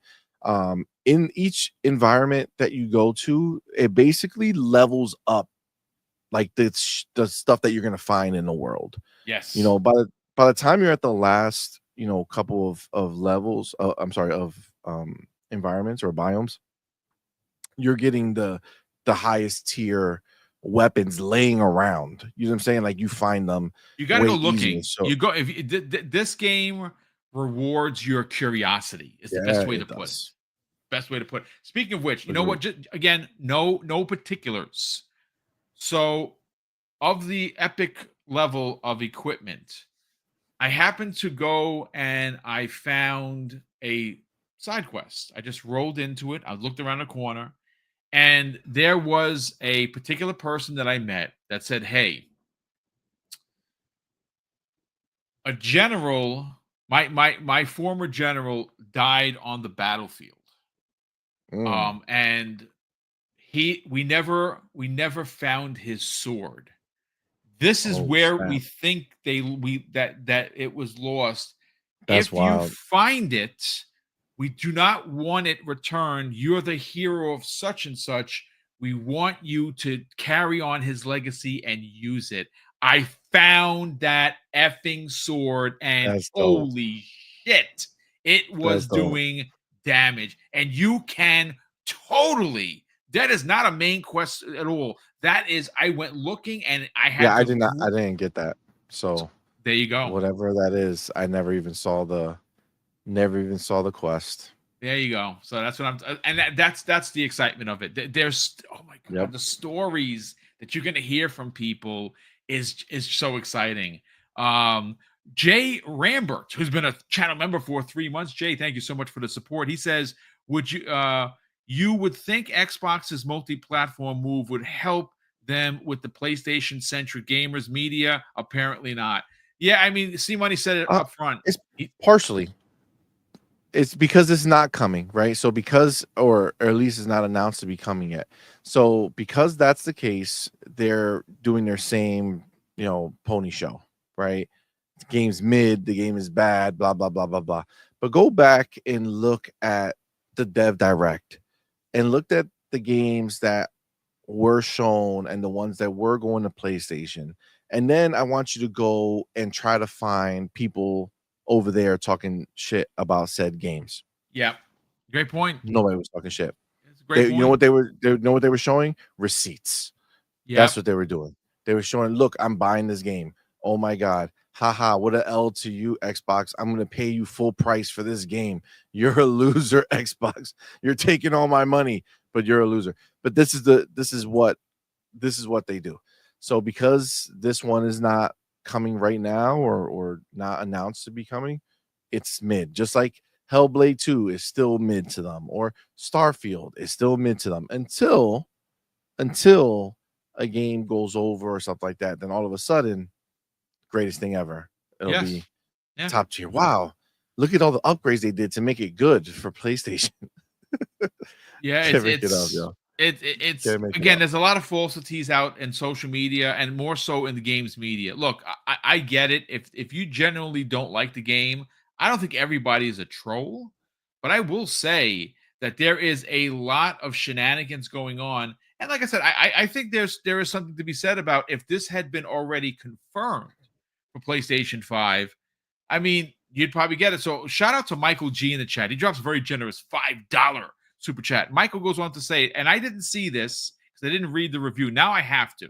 In each environment that you go to, it basically levels up, like, the stuff that you're gonna find in the world. Yes. By the time you're at the last, couple of levels, I'm sorry, of environments or biomes, you're getting the highest tier weapons laying around. You know what I'm saying? Like, you find them. You got to way go looking. easier, so You go if this game rewards your curiosity. Is the best way to put it. Best way to put it. Speaking of which, you know what? Just, again, no particulars. So, of the epic level of equipment, I happened to go and I found a side quest. I just rolled into it. I looked around the corner, and there was a particular person that I met that said, "Hey, a general, my former general died on the battlefield. And we never found his sword. This is where we think that it was lost. That's If you wild. find it, we do not want it returned. You're the hero of such and such. We want you to carry on his legacy and use it." I found that effing sword, and That's dope. holy shit, it was That's dope. doing damage. And you can totally, that is not a main quest at all. That is, I went looking and I had I didn't get that. So there you go. Whatever that is, I never even saw the quest. There you go. So that's what and that's the excitement of it. There's, oh my god, the stories that you're gonna hear from people is so exciting. Jay Rambert, who's been a channel member for 3 months. Jay, thank you so much for the support. He says, would you would think Xbox's multi-platform move would help them with the PlayStation centric gamers media? Apparently not. Yeah, I mean, C Money said it up front. It's partially. It's because it's not coming, right? So or at least it's not announced to be coming yet. So because that's the case, they're doing their same, pony show, right? The game's mid, the game is bad, blah, blah, blah, blah, blah. But go back and look at the Dev Direct and looked at the games that were shown and the ones that were going to PlayStation. And then I want you to go and try to find people over there talking shit about said games. Yeah, great point. Nobody was talking shit. It's a great point. You know what they were showing? Receipts. Yeah, that's what they were doing. They were showing, look, I'm buying this game. Oh my god, haha, what a L to you, Xbox. I'm gonna pay you full price for this game. You're a loser, Xbox. You're taking all my money, but you're a loser. But this is what they do. So because this one is not coming right now or not announced to be coming, it's mid. Just like Hellblade 2 is still mid to them, or Starfield is still mid to them until a game goes over or something like that. Then all of a sudden, greatest thing ever. It'll Yes. be Yeah. top tier. Wow. Look at all the upgrades they did to make it good for PlayStation. Yeah, Can't make it up, yo. it's Can't make it again, up. there's a lot of falsities out in social media and more so in the games media. Look, I get it. If you genuinely don't like the game, I don't think everybody is a troll, but I will say that there is a lot of shenanigans going on. And like I said, I think there is something to be said about if this had been already confirmed for PlayStation 5. I mean, you'd probably get it. So shout out to Michael G in the chat. He drops a very generous $5 super chat. Michael goes on to say, and I didn't see this because I didn't read the review. Now I have to.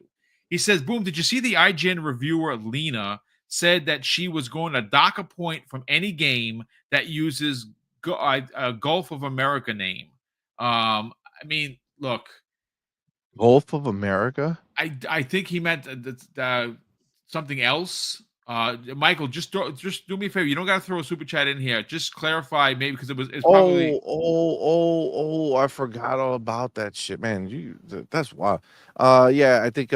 He says, Boom, did you see the IGN reviewer Lena said that she was going to dock a point from any game that uses a Gulf of America name? I mean, look, Gulf of America? I think he meant something else. Michael, just do me a favor. You don't got to throw a super chat in here. Just clarify, maybe because it's probably I forgot all about that shit, man. That's wild. Yeah, I think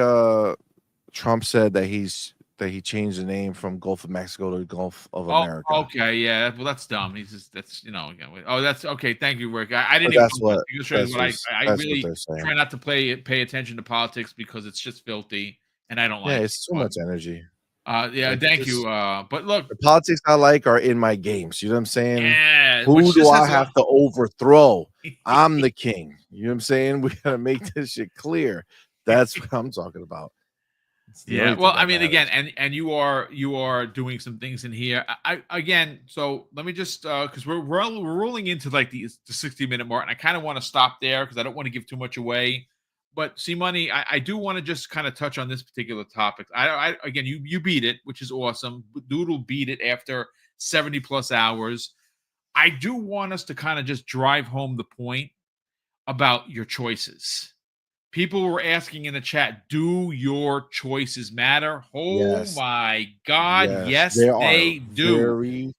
Trump said that he changed the name from Gulf of Mexico to Gulf of oh, America. okay, yeah. Well, that's dumb. He's just that's again. Oh, that's okay. Thank you, Rick. I But didn't even know that. It shows I that's what really they're saying. try not to pay attention to politics because it's just filthy and I don't Yeah, like it. it's too much energy. Yeah, Like, thank you. just But look, the politics I like are in my games. You know what I'm saying? yeah, Who which do just I has a have to overthrow? I'm the king. You know what I'm saying? We gotta make this shit clear. That's what I'm talking about. It's the Yeah, only well, thing I that mean, again, matters. and you are doing some things in here. I again, so let me just because we're rolling into like the 60-minute mark, and I kind of want to stop there because I don't want to give too much away. But see, money, I do want to just kind of touch on this particular topic. I again, you beat it, which is awesome. Doodle beat it after 70 plus hours. I do want us to kind of just drive home the point about your choices. People were asking in the chat, do your choices matter? Oh Yes. my God. Yes. Yes, they do.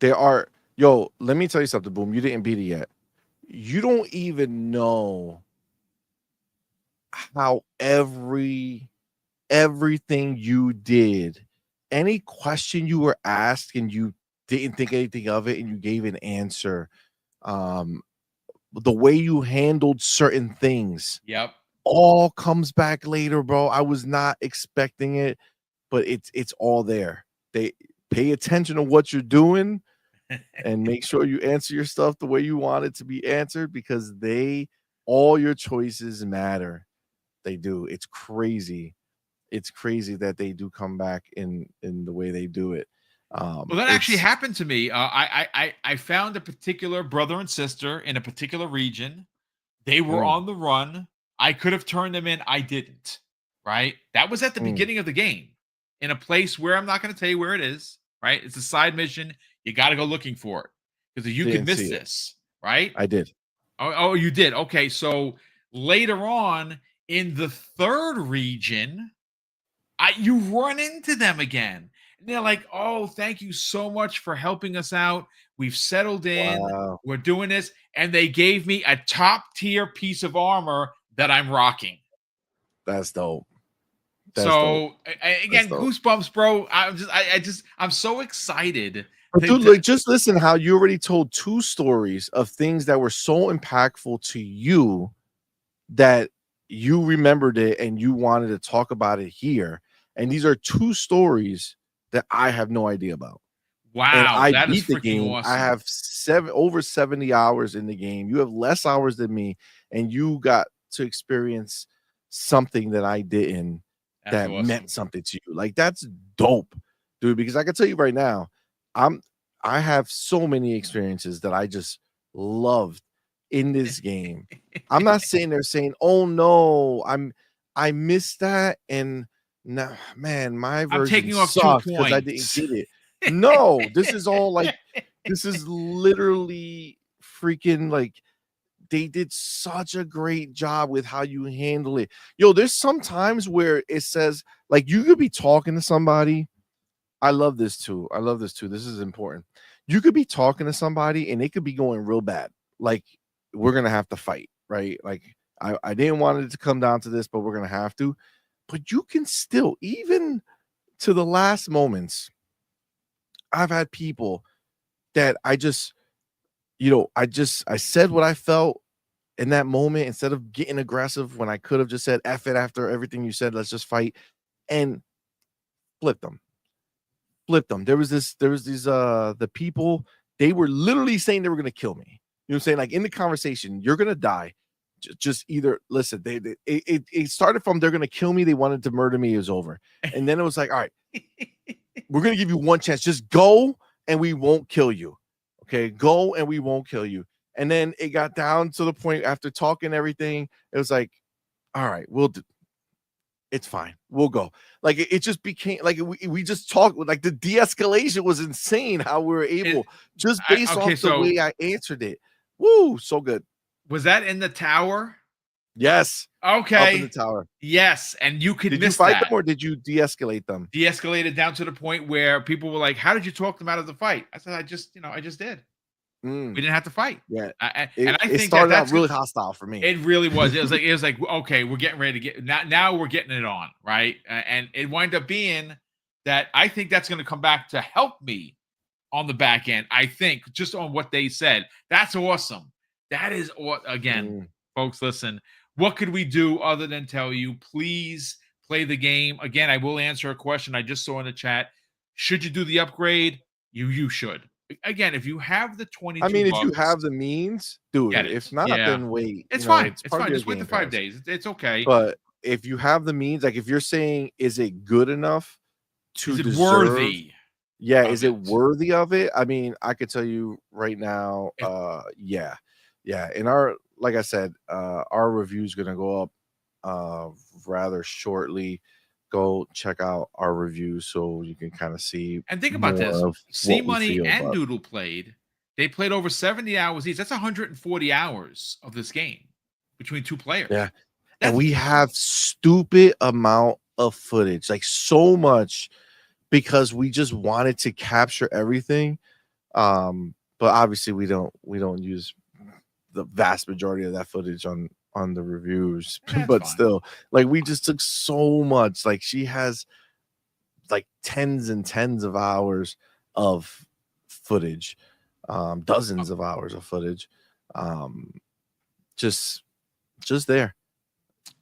They are. Yo, let me tell you something, Boom. You didn't beat it yet. You don't even know how everything you did, any question you were asked and you didn't think anything of it and you gave an answer, um, the way you handled certain things Yep. all comes back later, bro. I was not expecting it, but it's all there. They pay attention to what you're doing and make sure you answer your stuff the way you want it to be answered because all your choices matter. They do. It's crazy. It's crazy that they do come back in the way they do it. Well, that actually It's happened to me. I found a particular brother and sister in a particular region. They were mm, on the run. I could have turned them in. I didn't. Right. That was at the mm, beginning of the game in a place where I'm not going to tell you where it is. Right. It's a side mission. You got to go looking for it because you could didn't miss see it. this. Right. I did. Oh, you did. Okay, so later on in the third region, you run into them again. And they're like, "Oh, thank you so much for helping us out. We've settled in. Wow, We're doing this." And they gave me a top tier piece of armor that I'm rocking. that's dope. That's dope. So That's again, dope. goosebumps, bro. I'm so excited But to, dude, to like, just listen how you already told 2 stories of things that were so impactful to you that you remembered it and you wanted to talk about it here. And these are 2 stories that I have no idea about. And wow, I that is beat the freaking game. I awesome. have over 70 hours in the game. You have less hours than me, and you got to experience something that I didn't That's that meant awesome. something to you. Like that's dope, dude. Because I can tell you right now, I'm I have so many experiences that I just loved in this game. I'm not sitting there saying, "Oh no, I missed that," and now, man, my I'm version taking off 2 sucks because I didn't points. get it. No, this is all like this is literally freaking like they did such a great job with how you handle it. Yo, there's some times where it says like you could be talking to somebody. I love this too. I love this too. This is important. you could be talking to somebody and it could be going real bad. Like, we're gonna have to fight, right? Like, I didn't want it to come down to this, but we're gonna have to. But you can still, even to the last moments, I've had people that I said what I felt in that moment instead of getting aggressive when I could have just said F it after everything you said, let's just fight, and flipped them. Flipped them. There was these the people, they were literally saying they were gonna kill me. You know what I'm saying? Like, in the conversation, you're gonna die. Just either listen, it started from they're gonna kill me, they wanted to murder me, it was over. And then it was like, all right, we're gonna give you one chance. Just go and we won't kill you. Okay, go and we won't kill you. And then it got down to the point after talking everything, it was like, all right, we'll do, it's fine. We'll go. Like, it just became like we just talked, like the de-escalation was insane how we were able, just based off the way I answered it. Woo, so good. Was that in the tower? Yes. Okay. Up in the tower. Yes, and you could Did miss you fight that. them or did you de-escalate them? De-escalated down to the point where people were like, "How did you talk them out of the fight?" I said, "I just did. We didn't have to fight." Yeah. And I think it started out really hostile for me. It really was. It was like, okay, we're getting ready to get now we're getting it on, right? And it wound up being that I think that's going to come back to help me on the back end. I think just on what they said. That's awesome. That is again, folks, listen. What could we do other than tell you, please play the game? Again, I will answer a question I just saw in the chat. Should you do the upgrade? You should. Again, if you have the 22 I mean, if bucks, you have the means, do it. If not, then wait. It's fine. It's fine. Just wait the 5 days. It's okay. But if you have the means, like if you're saying, is it good enough to is it deserve, worthy? Yeah, is it worthy of it? I mean, I could tell you right now, yeah. And like I said, our review is gonna go up rather shortly. Go check out our review so you can kind of see. And think about this: C Money and Doodle played. They played over 70 hours each. That's 140 hours of this game between two players. Yeah, and we have stupid amount of footage, like so much, because we just wanted to capture everything. But obviously we don't use the vast majority of that footage on the reviews. But fine. Still, like, we just took so much. Like, she has like tens and tens of hours of footage, dozens of hours of footage, just there.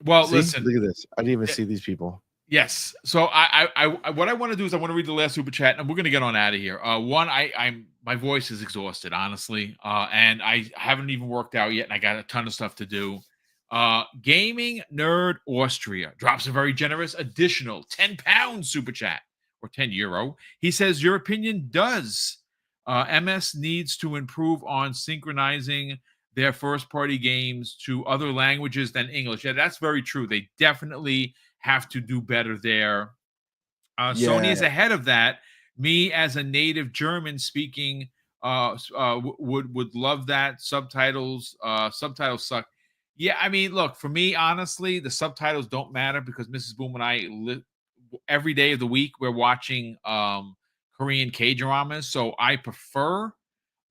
Well, listen, look at this. I didn't even see these people. Yes. So I what I want to do is I want to read the last super chat, and we're gonna get on out of here. One, my voice is exhausted, honestly, and I haven't even worked out yet, and I got a ton of stuff to do. Gaming Nerd Austria drops a very generous additional 10 pound super chat, or 10 euro. He says, your opinion, does MS needs to improve on synchronizing their first party games to other languages than English? Yeah, that's very true. They definitely have to do better there. Sony is ahead of that. Me, as a native German speaking, would love that. Subtitles suck. Yeah, I mean, look, for me, honestly, the subtitles don't matter because Mrs. Boom and I every day of the week we're watching Korean K-dramas, so I prefer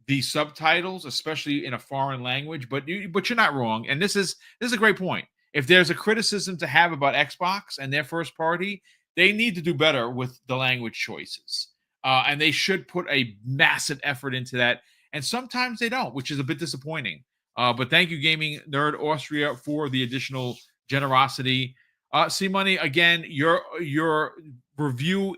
the subtitles, especially in a foreign language. But you're not wrong, and this is a great point. If there's a criticism to have about Xbox and their first party, they need to do better with the language choices, and they should put a massive effort into that. And sometimes they don't, which is a bit disappointing. But thank you, Gaming Nerd Austria, for the additional generosity. C Money, again, your review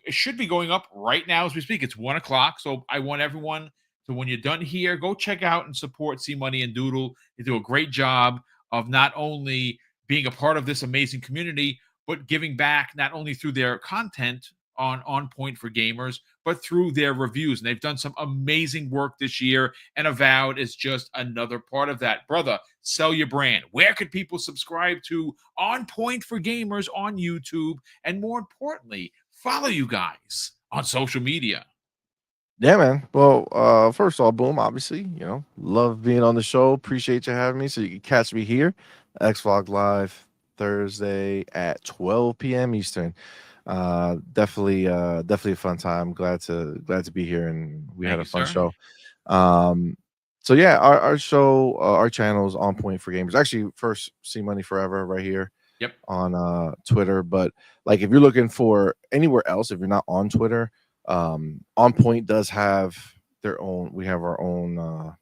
should be going up right now as we speak. It's 1 o'clock, so I want everyone to, when you're done here, go check out and support C Money and Doodle. They do a great job of not only being a part of this amazing community, but giving back not only through their content on Point for Gamers, but through their reviews. And they've done some amazing work this year, and Avowed is just another part of that. Brother, sell your brand. Where could people subscribe to On Point for Gamers on YouTube? And more importantly, follow you guys on social media. Yeah, man. Well, first of all, Boom, obviously, love being on the show. Appreciate you having me. So you can catch me here, XVlog Live, Thursday at 12 p.m. Eastern. Definitely a fun time. Glad to be here, and we had Thank a you, fun sir. show. Um, so yeah, our show, our channel is on point for gamers. Actually, first see money forever right here Yep. on Twitter. But like, if you're looking for anywhere else, if you're not on Twitter, on point does have their own. We have our own,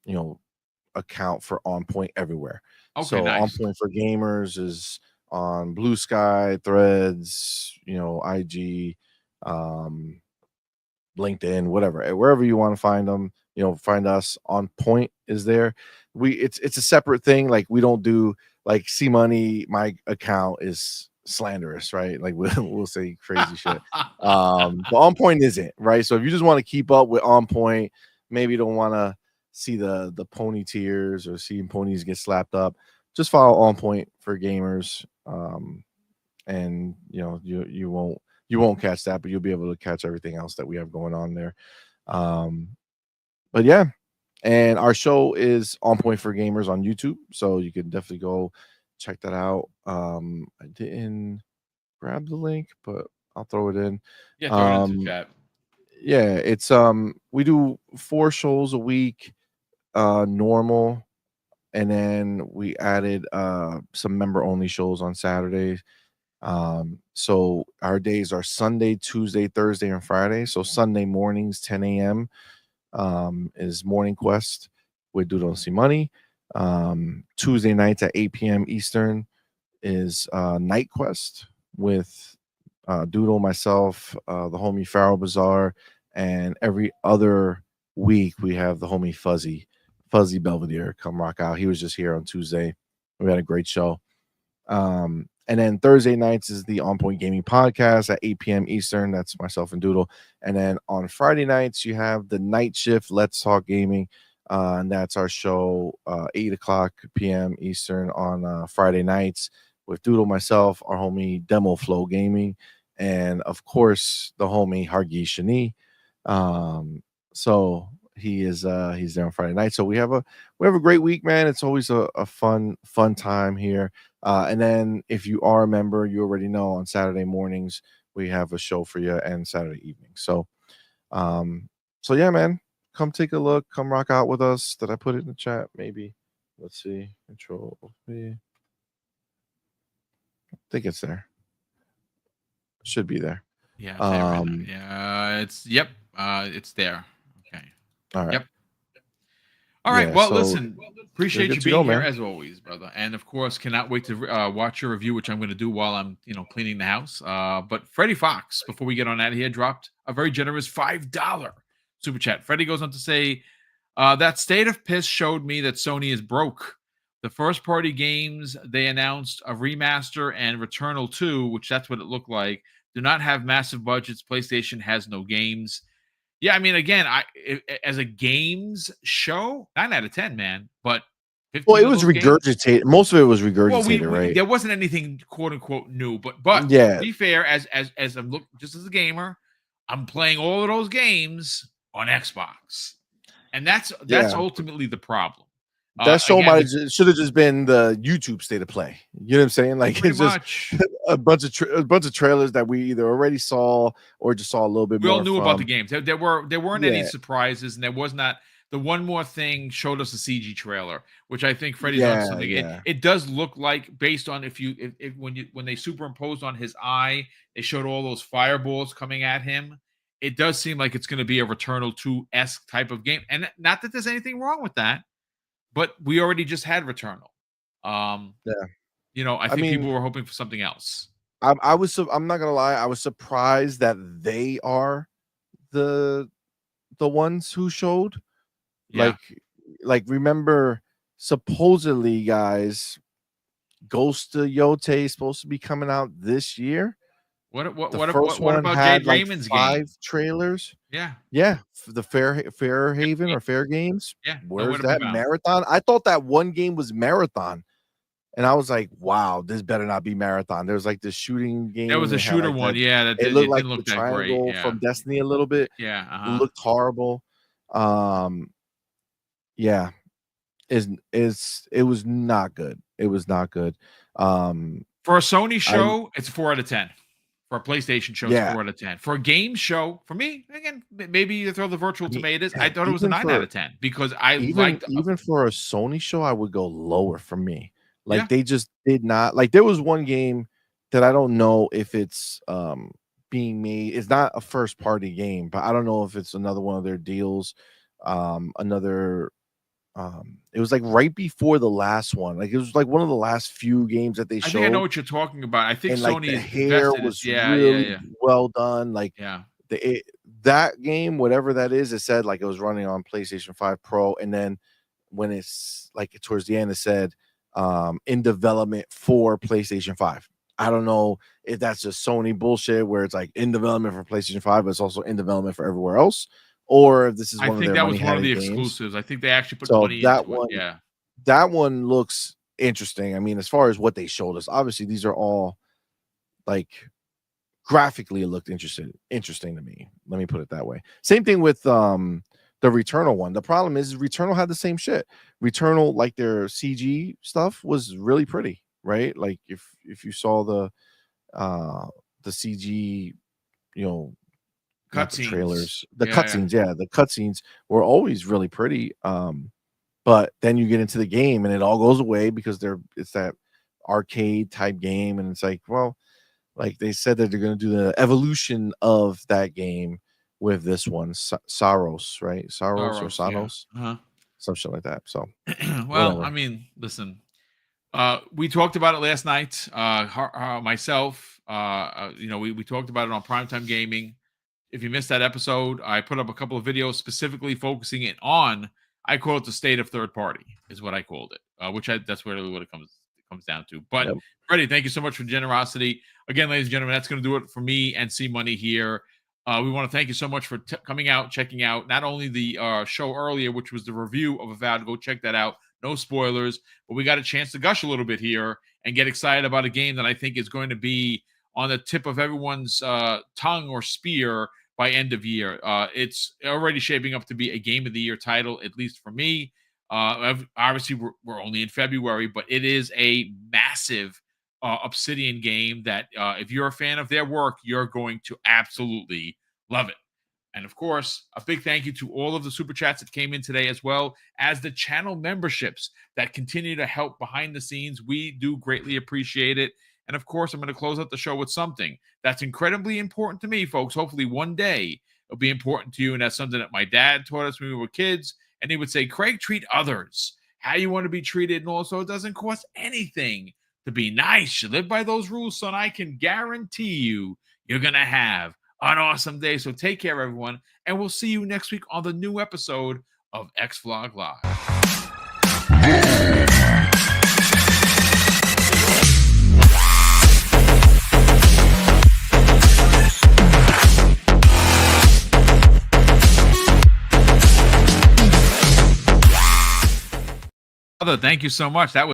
you know, account for On Point everywhere. Okay, So On nice. Point for Gamers is on Blue Sky, Threads, IG, um, LinkedIn, whatever, wherever you want to find them. Find us. On Point is there. It's a separate thing. Like, we don't do like C Money. My account is slanderous, right? Like, we'll say crazy shit. But On Point isn't, right? So if you just want to keep up with On Point, maybe you don't want to see the pony tears or seeing ponies get slapped up, just follow On Point for Gamers. And you won't catch that, but you'll be able to catch everything else that we have going on there. Um, but yeah, and our show is On Point for Gamers on YouTube, so you can definitely go check that out. I didn't grab the link, but I'll throw it in. Yeah, throw it into the Um, chat. yeah, it's we do 4 shows a week, normal, and then we added some member only shows on Saturdays. So our days are Sunday, Tuesday, Thursday, and Friday. So Sunday mornings, 10 a.m. Is Morning Quest with Doodle See Money. Tuesday nights at 8 p.m. Eastern is Night Quest with Doodle, myself, the homie Pharaoh Bazaar, and every other week we have the homie Fuzzy Belvedere come rock out. He was just here on Tuesday. We had a great show. And then Thursday nights is the On Point Gaming Podcast at 8 p.m. Eastern. That's myself and Doodle. And then on Friday nights, you have the Night Shift Let's Talk Gaming. And that's our show, 8 o'clock p.m. Eastern on Friday nights with Doodle, myself, our homie Demo Flow Gaming, and of course, the homie Hargi Shani. So he's there on Friday night. So we have a great week, man. It's always a fun time here. And then if you are a member, you already know on Saturday mornings we have a show for you, and Saturday evening. Um, so yeah, man, come take a look, come rock out with us. Did I put it in the chat? Maybe. Let's see. Control V. I think it's there. Should be there. Yeah, I'll tell you right now. Um, Yeah, it's there. Okay. all right. Yep. All right. Yeah, Well, so listen, you're appreciate good you to go, being here man. as always, brother. And of course, cannot wait to watch your review, which I'm going to do while I'm, cleaning the house. But Freddie Fox, before we get on out of here, dropped a very generous $5 super chat. Freddie goes on to say, that state of piss showed me that Sony is broke. The first party games they announced a remaster and Returnal 2, which that's what it looked like, do not have massive budgets. PlayStation has no games. Yeah, I mean, again, as a games show, 9 out of 10, man. But Well, 15 it of was those games, regurgitated. Most of it was well, regurgitated, we right? there wasn't anything quote unquote new. But to Yeah, be fair, as I'm look just as a gamer, I'm playing all of those games on Xbox, and that's yeah. ultimately the problem. That show Again, might the should have just been the YouTube state of play. You know what I'm saying? Like, pretty it's just much a bunch of trailers that we either already saw or just saw a little bit we all more knew about the from. games. There weren't any Yeah, surprises, and there was not the one more thing showed us a CG trailer, which I think Freddy's on yeah, something. It, yeah, it does look like based on if when they superimposed on his eye, they showed all those fireballs coming at him. It does seem like it's going to be a Returnal 2-esque type of game, and not that there's anything wrong with that, but we already just had Returnal. Um, yeah. I I think mean, people were hoping for something else. I'm not gonna lie. I was surprised that they are the the ones who showed. Yeah. Like, remember, supposedly, guys, Ghost of Yote is supposed to be coming out this year. What what The what first what one about Jade had like Raymond's 5 game? trailers. Yeah. Yeah, the Fair Haven or Fair Games. Yeah. Nowhere Where's to be that found. Marathon? I thought that one game was Marathon, and I was like, "Wow, this better not be Marathon." There was like this shooting There was game. a It had shooter like one, that. yeah, that It looked it like didn't the look that great, triangle yeah. from Destiny a little bit. Yeah, It uh-huh. looked horrible. Um, yeah, it was not good. It was not good. Um, For a Sony I show, it's a 4 out of 10. For a PlayStation show, it's Yeah. 4 out of 10. For a game show, for me, again, maybe you throw the I virtual mean, tomatoes. I heck, thought it was a 9 out of 10 because I even liked. even for a Sony show, I would go lower for me. Yeah, Like, they just did not like, there was one game that I don't know if it's, being made, it's not a first party game, but I don't know if it's another one of their deals. Another it was, like, right before the last one, like, it was, like, one of the last few games that they I think I know showed, what you're talking about. I think and, like, Sony the is hair invested in. was Yeah, yeah, really yeah, well done, like, yeah. the it that game, whatever that is, it said, like, it was running on PlayStation 5 Pro, and then when it's, like, towards the end, it said, "In development for PlayStation 5." I don't know if that's just Sony bullshit where it's, like, in development for PlayStation 5, but it's also in development for everywhere else, or if this is I one of think their that was one of money-having the games. exclusives. I think they actually put So money into it. Yeah. that one looks interesting. I mean, as far as what they showed us, obviously, these are all, like, graphically, it looked interesting to me. Let me put it that way. Same thing with the Returnal one. The problem is Returnal had the same shit. Returnal, like, their CG stuff was really pretty, right? Like, if you saw uh the CG, you know, not the Cutscenes. trailers, the Yeah, yeah. cutscenes, yeah, the cutscenes were always really pretty. But then you get into the game and it all goes away because it's that arcade type game, and it's like, well, like, they said that they're gonna do the evolution of that game with this one, Saros, right? Saros or Soros, yeah. Sanos, Uh-huh. some shit like that. So Well, I whatever. mean, listen, we talked about it last night. Myself, we talked about it on Primetime Gaming. If you missed that episode, I put up a couple of videos specifically focusing it on. I call it the state of third party, is what I called it. That's really what it comes down to. But Yep. Freddie, thank you so much for generosity. Again, ladies and gentlemen, that's going to do it for me and C Money here. We want to thank you so much for coming out, checking out not only the show earlier, which was the review of Avowed. Go check that out. No spoilers, but we got a chance to gush a little bit here and get excited about a game that I think is going to be on the tip of everyone's tongue or spear by end of year. It's already shaping up to be a game of the year title, at least for me. Obviously, we're only in February, but it is a massive Obsidian game that if you're a fan of their work, you're going to absolutely love it. And of course, a big thank you to all of the super chats that came in today, as well as the channel memberships that continue to help behind the scenes. We do greatly appreciate it. And of course, I'm going to close out the show with something that's incredibly important to me, folks. Hopefully, one day it'll be important to you. And that's something that my dad taught us when we were kids. And he would say, Craig, treat others how you want to be treated. And also, it doesn't cost anything to be nice. You live by those rules, son. I can guarantee you're going to have an awesome day. So take care, everyone. And we'll see you next week on the new episode of X Vlog Live. Thank you so much. That was